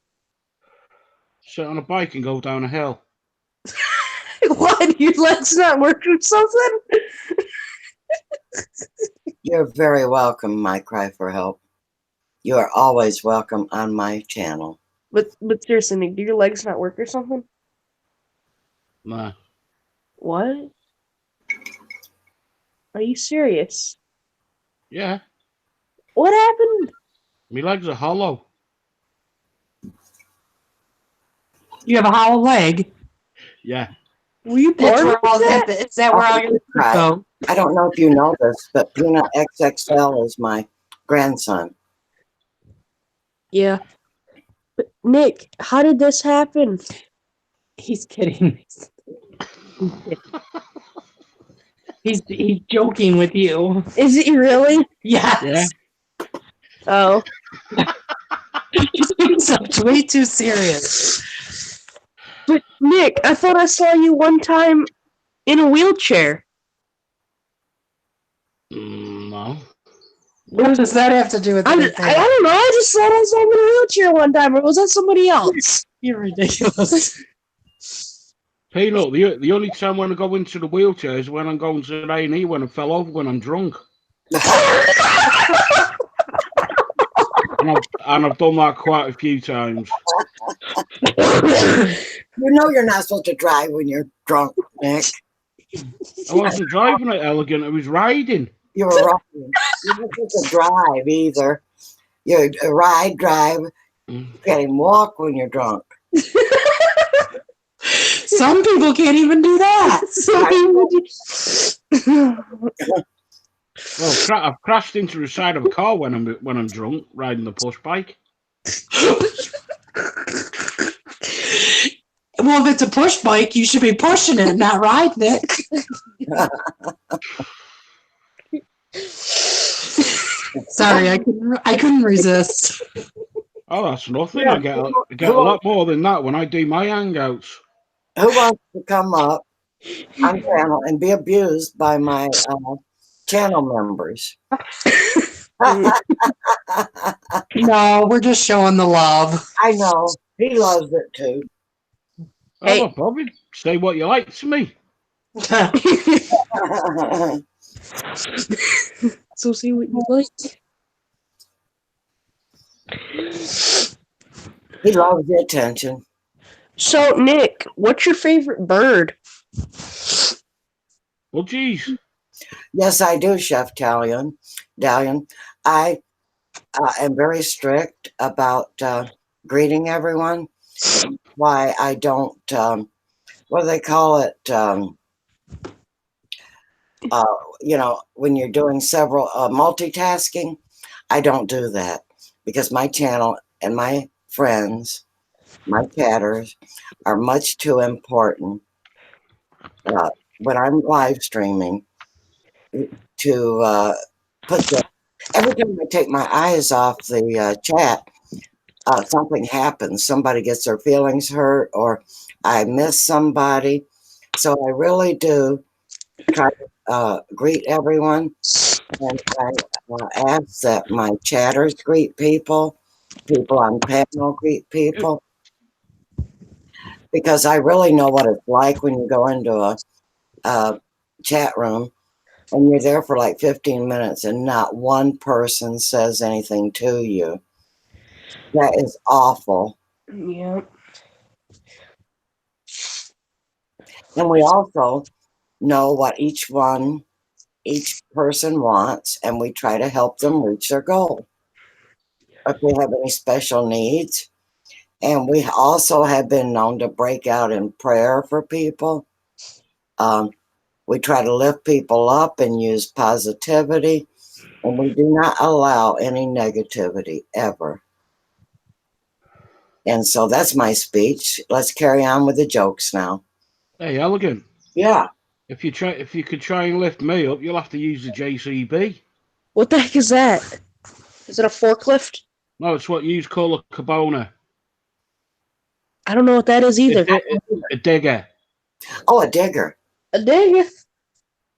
H: Sit on a bike and go down a hill.
B: What? Your legs not work or something?
A: You're very welcome, My Cry for Help. You are always welcome on my channel.
B: But seriously, Nick, do your legs not work or something?
H: Nah.
B: What? Are you serious?
H: Yeah,
B: What happened?
H: my legs are hollow.
F: You have a hollow leg.
H: Yeah.
B: Were you
F: That's
B: born
F: where all
B: with that?
F: is that where all your
A: Right.
F: go?
A: I don't know if you know this, but Peanut XXL is my grandson.
B: Yeah. But Nick, how did this happen?
F: He's kidding. He's joking with you.
B: Is he really?
F: Yes.
H: Yeah.
B: Oh.
F: It's way too serious.
B: But Nick, I thought I saw you one time in a wheelchair.
H: No.
F: What does that have to do with
B: I
F: anything?
B: don't know. I just thought I saw him in a wheelchair one time, or was that somebody else?
F: You're ridiculous.
H: Peanut, the only time when I go into the wheelchair is when I'm going to the A&E when I fell over when I'm drunk. And I've done that quite a few times.
A: You know you're not supposed to drive when you're drunk, Nick.
H: I wasn't driving it elegant, I was riding.
A: You were wrong. You're not supposed to drive either. You ride, drive. You can't even walk when you're drunk.
F: Some people can't even do that.
H: Well, I've crashed into the side of a car when I'm drunk, riding the push bike.
F: Well, if it's a push bike, you should be pushing it, not riding it. Sorry, I couldn't resist.
H: Oh, that's nothing.
A: Yeah.
H: I get a lot more than that when I do my hangouts.
A: Who wants to come up on channel and be abused by my channel members?
F: No, we're just showing the love.
A: I know. He loves it too.
B: Hey.
H: Oh, well, probably say what you like to me.
B: So see what you like.
A: He loves the attention.
B: So Nick, what's your favorite bird?
H: Well, geez.
A: Yes, I do, Chef Dalian. I am very strict about greeting everyone. Why I don't, what do they call it? When you're doing several multitasking, I don't do that because my channel and my friends, my chatters, are much too important when I'm live streaming to put the. Every time I take my eyes off the chat, something happens. Somebody gets their feelings hurt, or I miss somebody. So I really do try to greet everyone, and I ask that my chatters greet people on panel greet people, because I really know what it's like when you go into a chat room and you're there for like 15 minutes and not one person says anything to you. That is awful.
B: Yeah.
A: And we also know what each person wants, and we try to help them reach their goal. If they have any special needs. And we also have been known to break out in prayer for people. We try to lift people up and use positivity, and we do not allow any negativity ever. And so that's my speech. Let's carry on with the jokes now.
H: Hey, Elegant.
A: Yeah.
H: If you could try and lift me up, you'll have to use the JCB.
B: What the heck is that? Is it a forklift?
H: No, it's what you call a cabona.
B: I don't know what that is either.
H: A digger.
A: Oh, a digger.
B: A digger?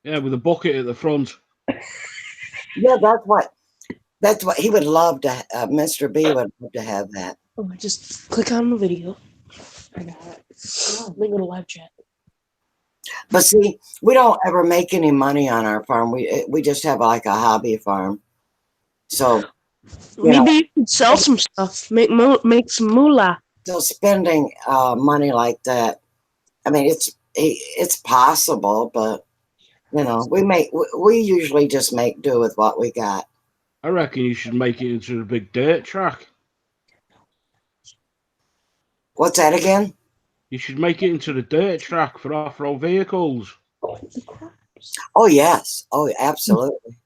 H: Yeah, with a bucket at the front.
A: Yeah, that's what he would love to. Mr. B would love to have that.
B: Oh, just click on the video. I got it. Oh, let me go to live chat.
A: But see, we don't ever make any money on our farm. We just have like a hobby farm. So
B: maybe you could sell some stuff, make some moolah.
A: So spending money like that, I mean, it's possible, but you know, we usually just make do with what we got.
H: I reckon you should make it into a big dirt track.
A: What's that again?
H: You should make it into the dirt track for off-road vehicles.
A: Oh yes. Oh, absolutely.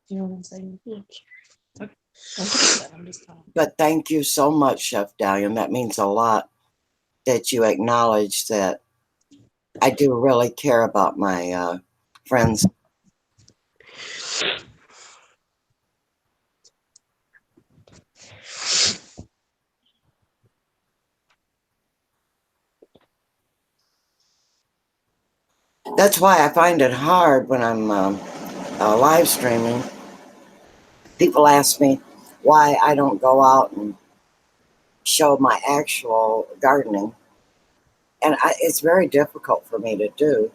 B: You know what I'm saying? I'm just talking.
A: But thank you so much, Chef Dalian. That means a lot that you acknowledge that I do really care about my friends. That's why I find it hard when I'm live streaming. People ask me why I don't go out and show my actual gardening. And it's very difficult for me to do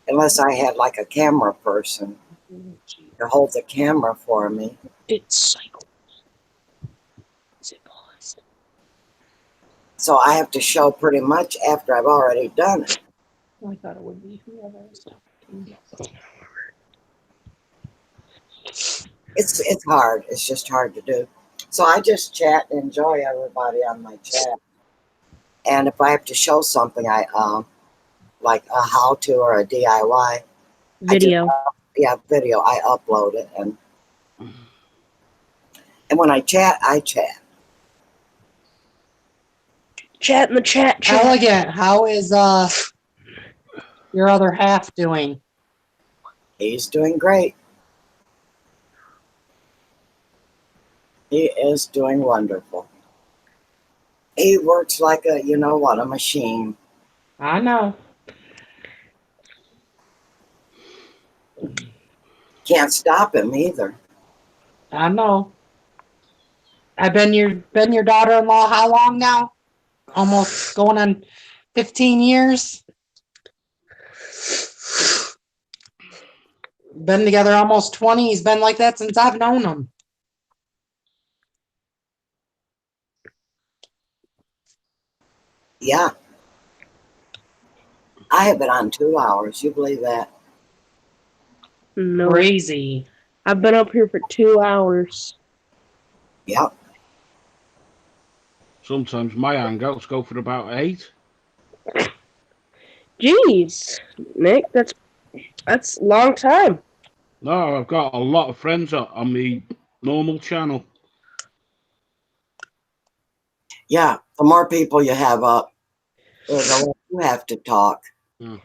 A: unless I had like a camera person to hold the camera for me.
B: It's cycle. Is it paused?
A: So I have to show pretty much after I've already done it.
B: I thought it would be whoever was talking.
A: It's hard. It's just hard to do. So I just chat and enjoy everybody on my chat. And if I have to show something, I like a how-to or a DIY
B: Video.
A: Video. I upload it, and when I chat, I chat.
B: Chat in the chat.
F: Elegant, how is your other half doing?
A: He's doing great. He is doing wonderful. He works like a, you know what, a machine.
F: I know.
A: Can't stop him either.
F: I know. I've been your daughter-in-law how long now? Almost going on 15 years. Been together almost 20. He's been like that since I've known him.
A: Yeah. I have been on 2 hours. You believe that?
B: No.
F: Crazy.
B: I've been up here for 2 hours.
A: Yep.
H: Sometimes my hangouts go for about 8.
B: Jeez, Nick, that's a long time.
H: No, I've got a lot of friends on the normal channel.
A: Yeah. The more people you have up, the less you have to talk.
H: Mm.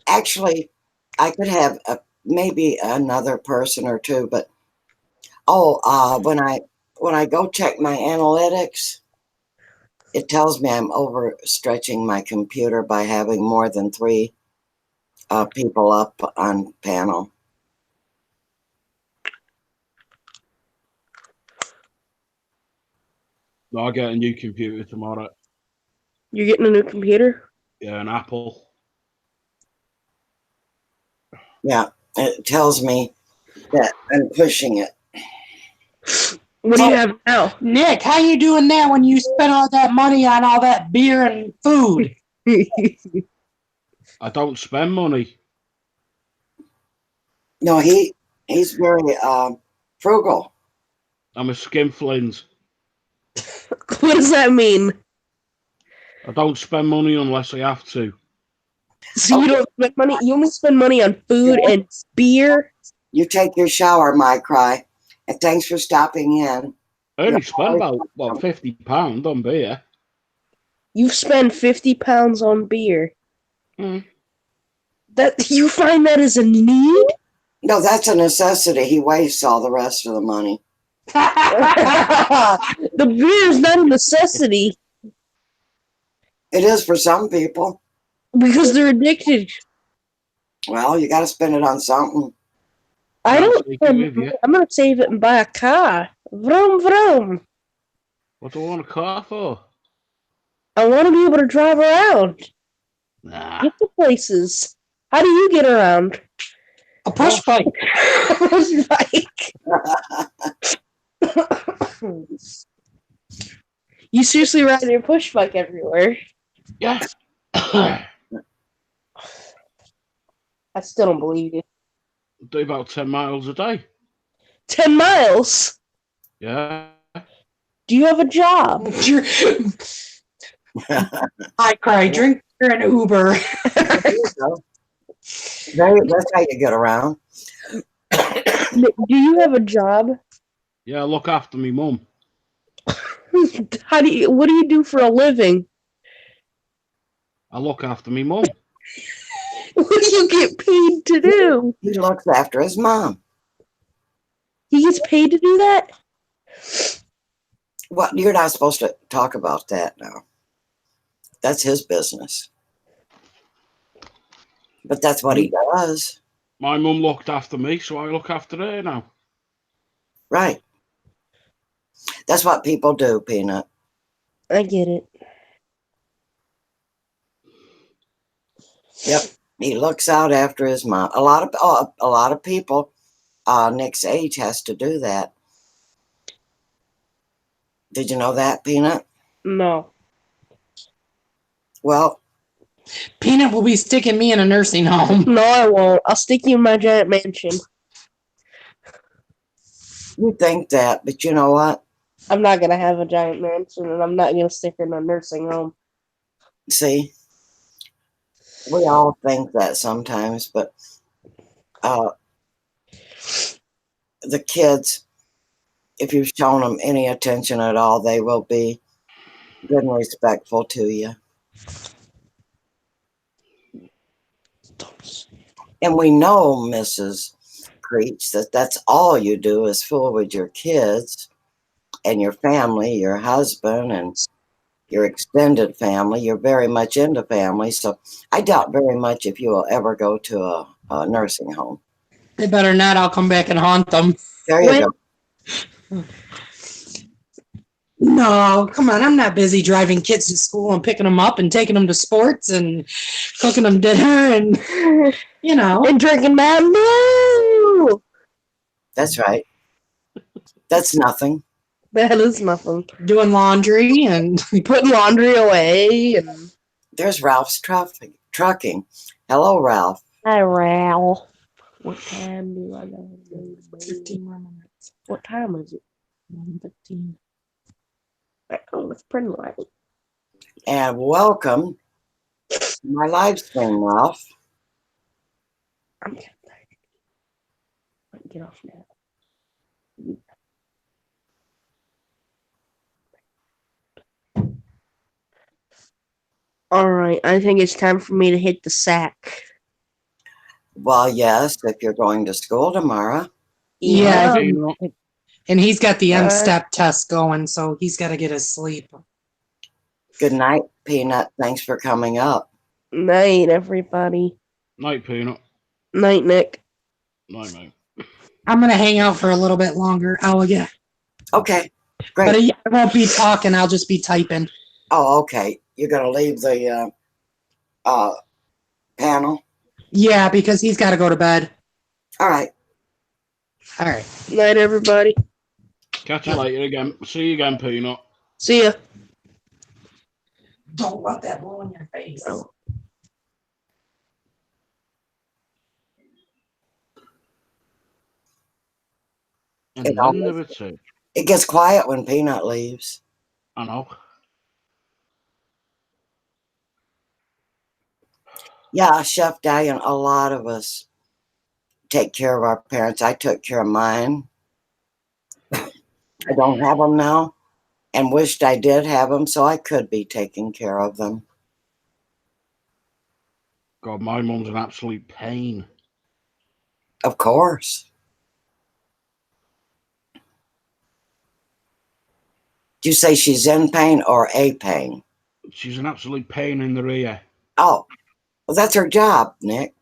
A: Actually, I could have maybe another person or two, but when I go check my analytics, it tells me I'm overstretching my computer by having more than 3 people up on panel.
H: No, I get a new computer tomorrow.
B: You're getting a new computer?
H: Yeah, an Apple.
A: Yeah, it tells me that I'm pushing it.
B: What do you have now?
F: Nick, how you doing there when you spent all that money on all that beer and food?
H: I don't spend money.
A: No, he's very frugal.
H: I'm a skinflint.
B: What does that mean?
H: I don't spend money unless I have to.
B: So you don't spend money? You only spend money on food and beer?
A: You take your shower, my cry, and thanks for stopping in.
H: I only spend about £50 on beer.
B: You spend £50 on beer.
H: Mm.
B: That you find that as a need?
A: No, that's a necessity. He wastes all the rest of the money.
B: The beer is not a necessity
A: It is for some people.
B: because they're addicted.
A: Well, you got to spend it on something.
B: I don't.
H: Take it with you.
B: I'm gonna save it and buy a car. Vroom vroom.
H: What do I want a car for?
B: I want to be able to drive around,
H: Nah.
B: get to places. How do you get around?
F: A push bike.
B: Push bike. You seriously ride your push bike everywhere?
H: Yeah.
B: I still don't believe you.
H: Do about 10 miles a day.
B: 10 miles?
H: Yeah.
B: Do you have a job?
F: I cry. Drink beer and Uber.
A: There you go. That's how you get around.
B: Do you have a job?
H: Yeah, I look after me mum.
B: What do you do for a living?
H: I look after me mum.
B: What do you get paid to do?
A: He looks after his mom.
B: He gets paid to do that?
A: Well, you're not supposed to talk about that now. That's his business. But that's what he does.
H: My mum looked after me, so I look after her now.
A: Right. That's what people do, Peanut.
B: I get it.
A: Yep. He looks out after his mom. A lot of people Nick's age has to do that. Did you know that, Peanut?
B: No.
A: Well,
F: Peanut will be sticking me in a nursing home.
B: No, I won't. I'll stick you in my giant mansion.
A: you think that, but you know what?
B: I'm not gonna have a giant mansion, and I'm not gonna stick her in a nursing home.
A: See, we all think that sometimes, but the kids, if you've shown them any attention at all, they will be good and respectful to you. And we know, Mrs. Creech, that's all you do is fool with your kids and your family, your husband and your extended family. You're very much into family. So I doubt very much if you will ever go to a nursing home.
F: They better not. I'll come back and haunt them.
A: There you go.
F: No, come on. I'm not busy driving kids to school and picking them up and taking them to sports and cooking them dinner and, you know.
B: And drinking Mountain Dew!
A: That's right. That's nothing.
B: That is nothing.
F: Doing laundry and
B: Putting laundry away and...
A: There's Ralph's trucking. Hello, Ralph.
B: Hi, Ralph. What time do I gotta go to bed?
F: 15 more minutes.
B: What time is it?
F: 1:15.
B: Oh, it's pretty late.
A: And welcome to my live stream, Ralph.
B: I'm getting tired. Get off now. All right, I think it's time for me to hit the sack.
A: Well, yes, if you're going to school tomorrow.
F: Yeah.
H: You know,
F: And he's got the M-step test going, so he's got to get his sleep.
A: Good night, Peanut. Thanks for coming up.
B: Night, everybody.
H: night, Peanut.
B: Night, Nick.
H: Night, mate.
F: I'm going to hang out for a little bit longer. Yeah.
A: Okay,
F: But
A: great.
F: I won't be talking. I'll just be typing.
A: Oh, okay. You're going to leave the panel?
F: Yeah, because he's got to go to bed.
A: All right.
F: All right.
B: Night, everybody.
H: Catch you later again. See you again, Peanut.
B: See ya.
F: Don't let that blow in your face.
B: Oh.
H: And
A: It
H: then
A: always-
H: never said,
A: It gets quiet when Peanut leaves.
H: I know.
A: Yeah, Chef Dalian, a lot of us take care of our parents. I took care of mine. I don't have them now and wished I did have them so I could be taking care of them.
H: God, my mum's an absolute pain.
A: Of course. Do you say she's in pain or a pain?
H: She's an absolute pain in the rear.
A: Oh, well, that's her job, Nick.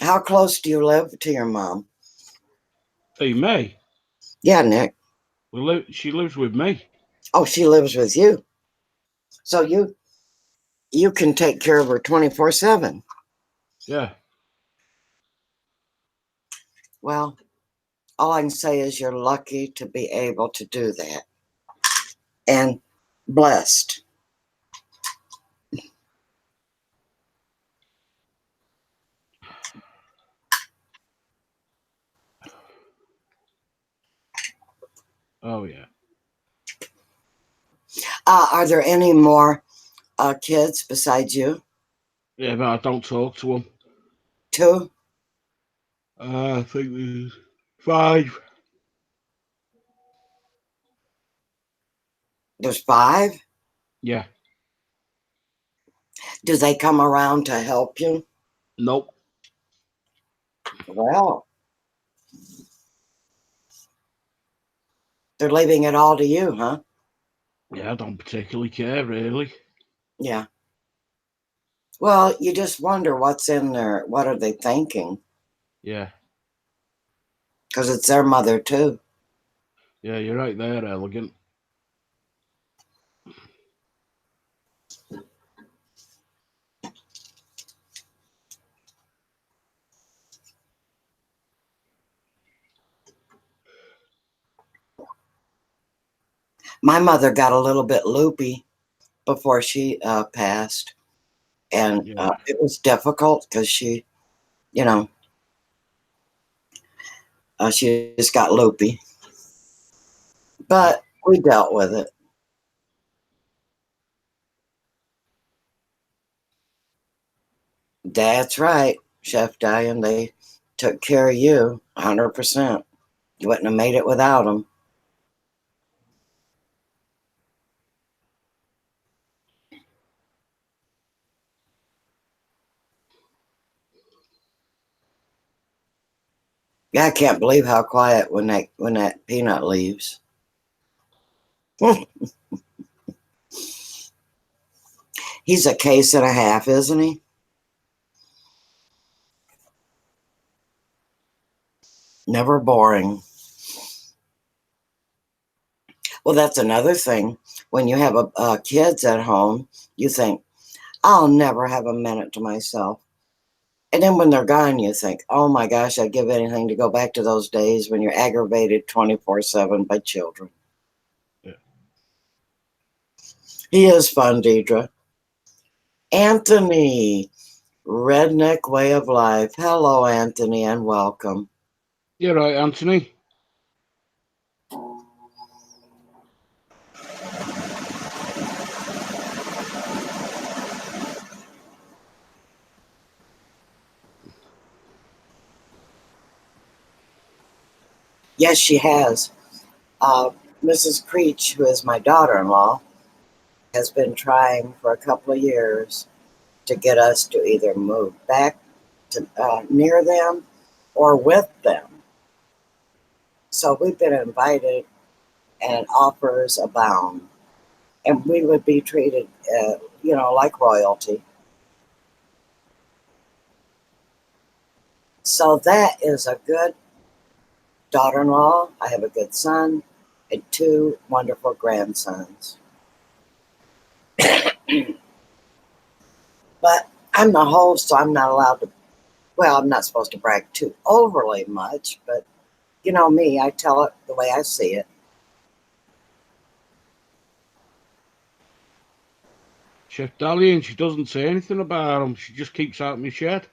A: How close do you live to your mom?
H: Hey, May.
A: Yeah, Nick.
H: She lives with me.
A: Oh, she lives with you. So you can take care of her 24/7.
H: Yeah.
A: Well, all I can say is you're lucky to be able to do that. And blessed.
H: Oh yeah.
A: Are there any more kids besides you?
H: Yeah, but I don't talk to them.
A: Two?
H: I think there's 5.
A: There's 5?
H: Yeah.
A: Do they come around to help you?
H: Nope.
A: Well, they're leaving it all to you, huh?
H: Yeah, I don't particularly care, really.
A: Yeah. Well, you just wonder what's in there. What are they thinking?
H: Yeah.
A: Because it's their mother, too.
H: Yeah, you're right there, Elegant.
A: My mother got a little bit loopy before she passed. And
H: Yeah.
A: it was difficult because she, you know, she just got loopy. But we dealt with it. That's right, Chef Diane. They took care of you 100%. You wouldn't have made it without them. Yeah, I can't believe how quiet when that peanut leaves. He's a case and a half, isn't he? Never boring. Well, that's another thing. When you have kids at home, you think, I'll never have a minute to myself. And then when they're gone, you think, oh my gosh, I'd give anything to go back to those days when you're aggravated 24/7 by children.
H: Yeah.
A: He is fun, Deidre. Anthony, Redneck Way of Life. Hello, Anthony, and welcome.
H: You're right, Anthony.
A: Yes, she has. Mrs. Creech, who is my daughter-in-law, has been trying for a couple of years to get us to either move back to near them or with them. So we've been invited and offers abound. And we would be treated, like royalty. So that is a good daughter-in-law. I have a good son and 2 wonderful grandsons. But I'm the host, so I'm not allowed to, well, I'm not supposed to brag too overly much, but you know me, I tell it the way I see it.
H: Chef Dalian, she doesn't say anything about him. She just keeps out in my shed.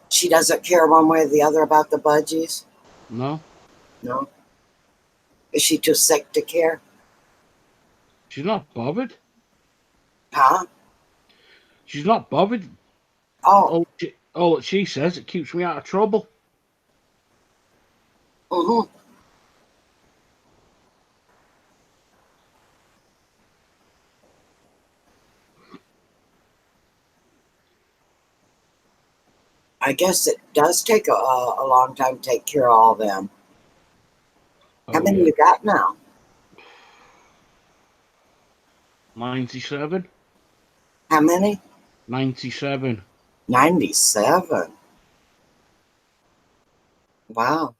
A: She doesn't care one way or the other about the budgies?
H: No.
A: No? Is she too sick to care?
H: She's not bothered.
A: Huh?
H: She's not bothered.
A: Oh.
H: All that she says, it keeps me out of trouble.
A: Mm-hmm. I guess it does take a long time to take care of all of them. How many you got now?
H: 97.
A: How many?
H: 97.
A: 97. Wow.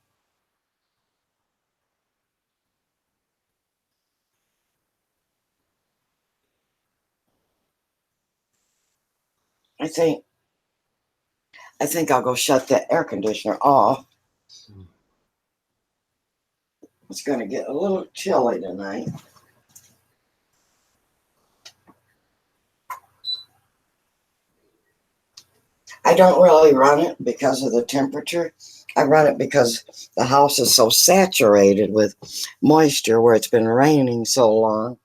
A: I think I'll go shut the air conditioner off. It's going to get a little chilly tonight. I don't really run it because of the temperature. I run it because the house is so saturated with moisture where it's been raining so long.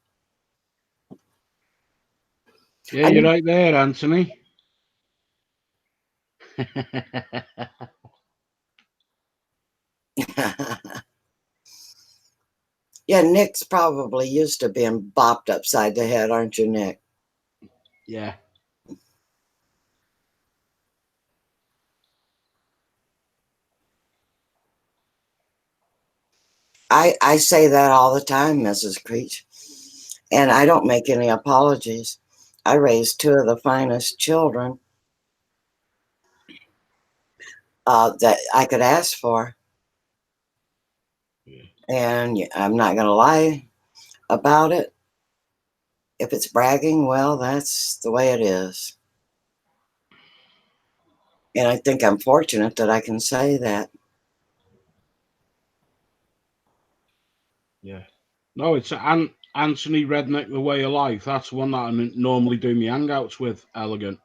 H: Yeah, you're right there, Anthony.
A: Yeah, Nick's probably used to being bopped upside the head, aren't you, Nick?
H: Yeah.
A: I say that all the time, Mrs. Creech, and I don't make any apologies. I raised two of the finest children that I could ask for. And I'm not going to lie about it. If it's bragging, well, that's the way it is. And I think I'm fortunate that I can say that.
H: Yeah. No, it's Anthony Redneck, The Way of Life. That's one that I normally do my hangouts with, Elegant.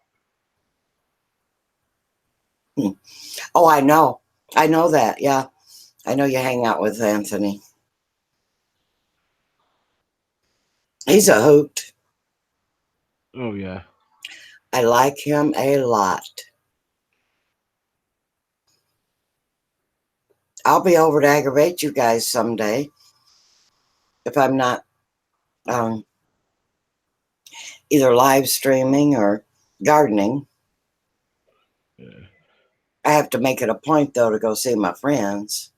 A: Oh, I know. I know that. Yeah. I know you hang out with Anthony. He's a hoot.
H: Oh, yeah.
A: I like him a lot. I'll be over to aggravate you guys someday if I'm not either live streaming or gardening.
H: Yeah.
A: I have to make it a point, though, to go see my friends.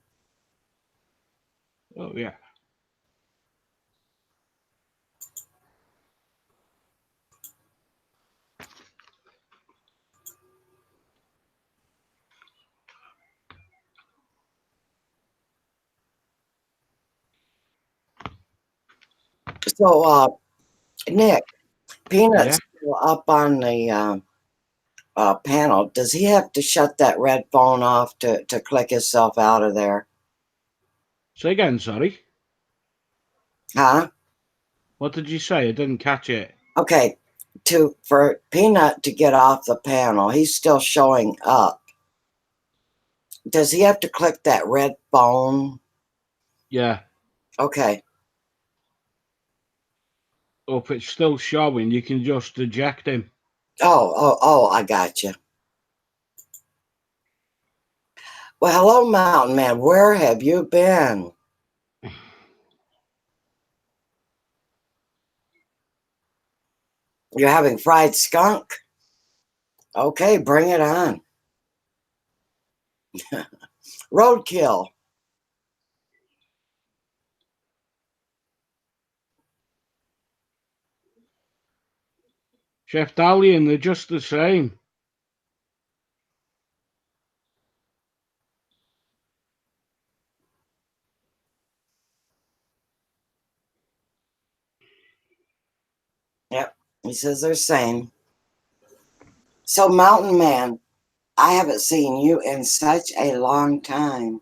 H: Oh, yeah.
A: So, Nick, Peanut's
H: Yeah.
A: still up on the panel. Does he have to shut that red phone off to click himself out of there?
H: Say again, sorry.
A: Huh?
H: What did you say? I didn't catch it.
A: Okay, for Peanut to get off the panel, he's still showing up. Does he have to click that red phone?
H: Yeah.
A: Okay.
H: Or if it's still showing, you can just eject him.
A: Oh, I got you. Well, hello, Mountain Man. Where have you been? You're having fried skunk? Okay, bring it on. Roadkill.
H: Chef Dalian, they're just the same.
A: Yep, he says they're same. So, Mountain Man, I haven't seen you in such a long time.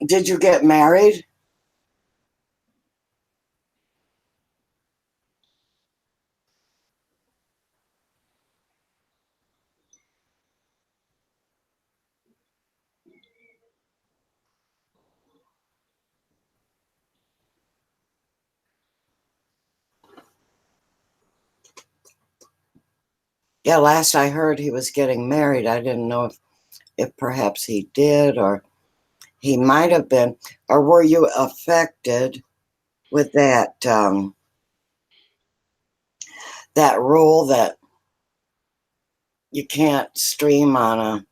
A: Did you get married? Yeah, last I heard he was getting married. I didn't know if perhaps he did or he might have been. Or were you affected with that that rule that you can't stream on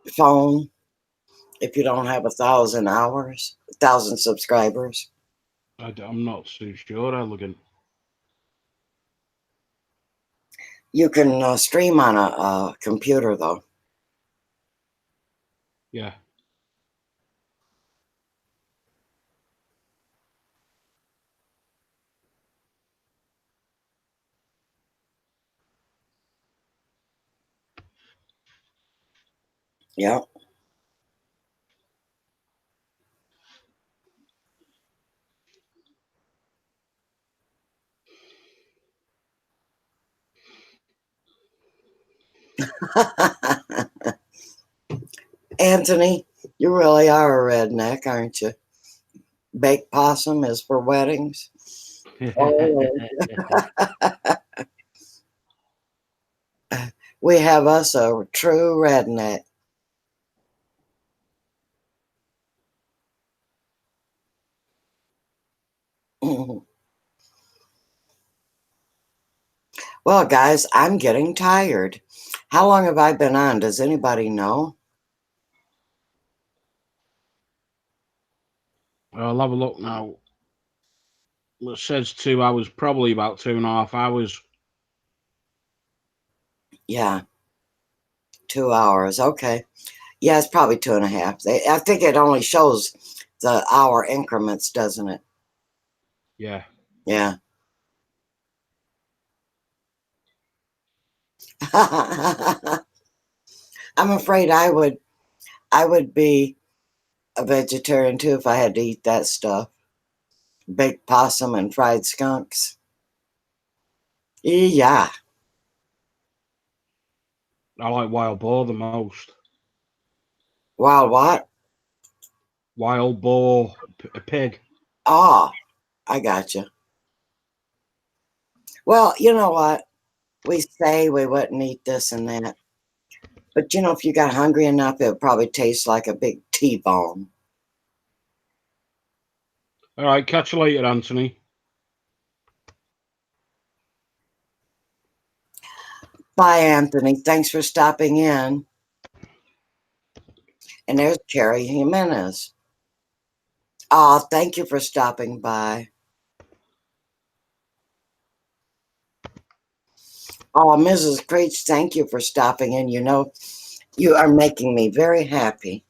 A: phone if you don't have 1,000 hours, 1,000 subscribers.
H: I'm not too sure, Elegant.
A: You can stream on a computer, though.
H: Yeah.
A: Yeah. Anthony, you really are a redneck, aren't you? Baked possum is for weddings. Oh. We have us a true redneck. Well, guys, I'm getting tired. How long have I been on? Does anybody know?
H: I'll have a look now. It says 2 hours, probably about 2.5 hours.
A: Yeah. 2 hours. Okay. Yeah, it's probably 2.5. I think it only shows the hour increments, doesn't it?
H: Yeah.
A: Yeah. I'm afraid I would be a vegetarian too if I had to eat that stuff. Baked possum and fried skunks. Yeah.
H: I like wild boar the most.
A: Wild what?
H: Wild boar, a pig.
A: Oh, I got you. Well, you know what? We say we wouldn't eat this and that. But you know, if you got hungry enough, it would probably taste like a big T-bone.
H: All right, catch you later, Anthony.
A: Bye, Anthony. Thanks for stopping in. And there's Cherry Jimenez. Oh, thank you for stopping by. Oh, Mrs. Creech, thank you for stopping in. You know, you are making me very happy.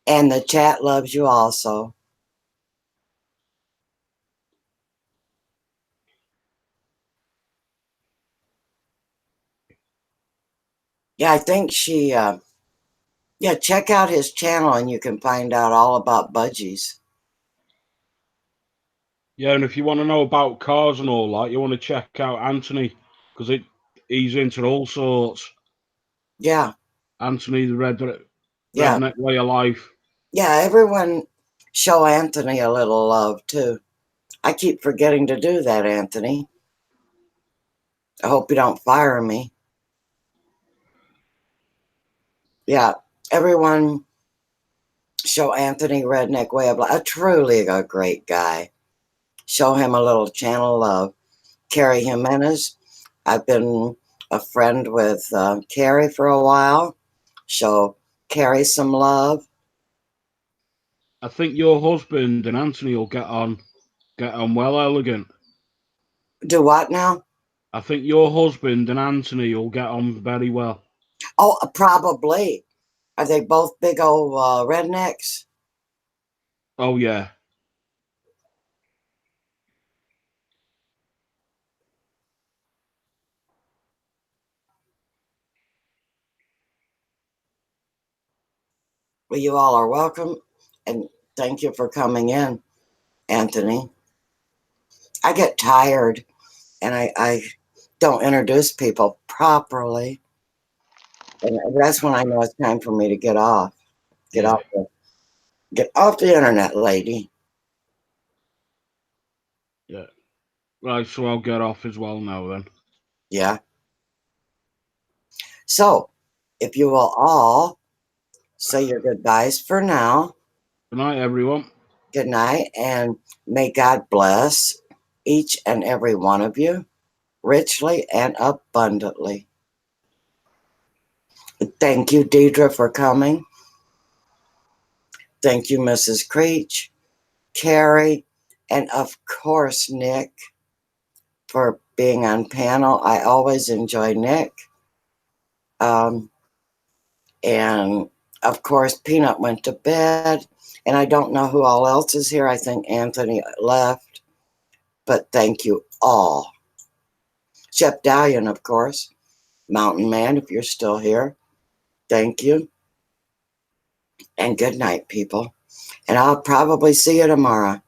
A: And the chat loves you also. Yeah, I think she, yeah, check out his channel and you can find out all about budgies.
H: Yeah, and if you want to know about cars and all that, you want to check out Anthony, because he's into all sorts.
A: Yeah.
H: Anthony, the
A: Yeah.
H: redneck way of life.
A: Yeah, everyone show Anthony a little love too. I keep forgetting to do that, Anthony. I hope you don't fire me. Yeah, everyone show Anthony Redneck Way of Life. A truly a great guy. Show him a little channel love. Carrie Jimenez. I've been a friend with Carrie for a while. Show Carrie some love.
H: I think your husband and Anthony will get on well, Elegant.
A: Do what now?
H: I think your husband and Anthony will get on very well.
A: Oh, probably. Are they both big old rednecks?
H: Oh, yeah.
A: Well, you all are welcome. And thank you for coming in, Anthony. I get tired and I don't introduce people properly. And that's when I know it's time for me to get off. Get off the internet, lady.
H: Yeah. Right, so I'll get off as well now then.
A: Yeah. So, if you will all say your goodbyes for now.
H: Good night, everyone.
A: Good night, and may God bless each and every one of you richly and abundantly. Thank you, Deidre, for coming. Thank you, Mrs. Creech, Carrie, and of course, Nick, for being on panel. I always enjoy Nick. And of course, Peanut went to bed, and I don't know who all else is here. I think Anthony left, but thank you all. Shep Dallion, of course. Mountain Man, if you're still here, thank you. And good night, people. And I'll probably see you tomorrow.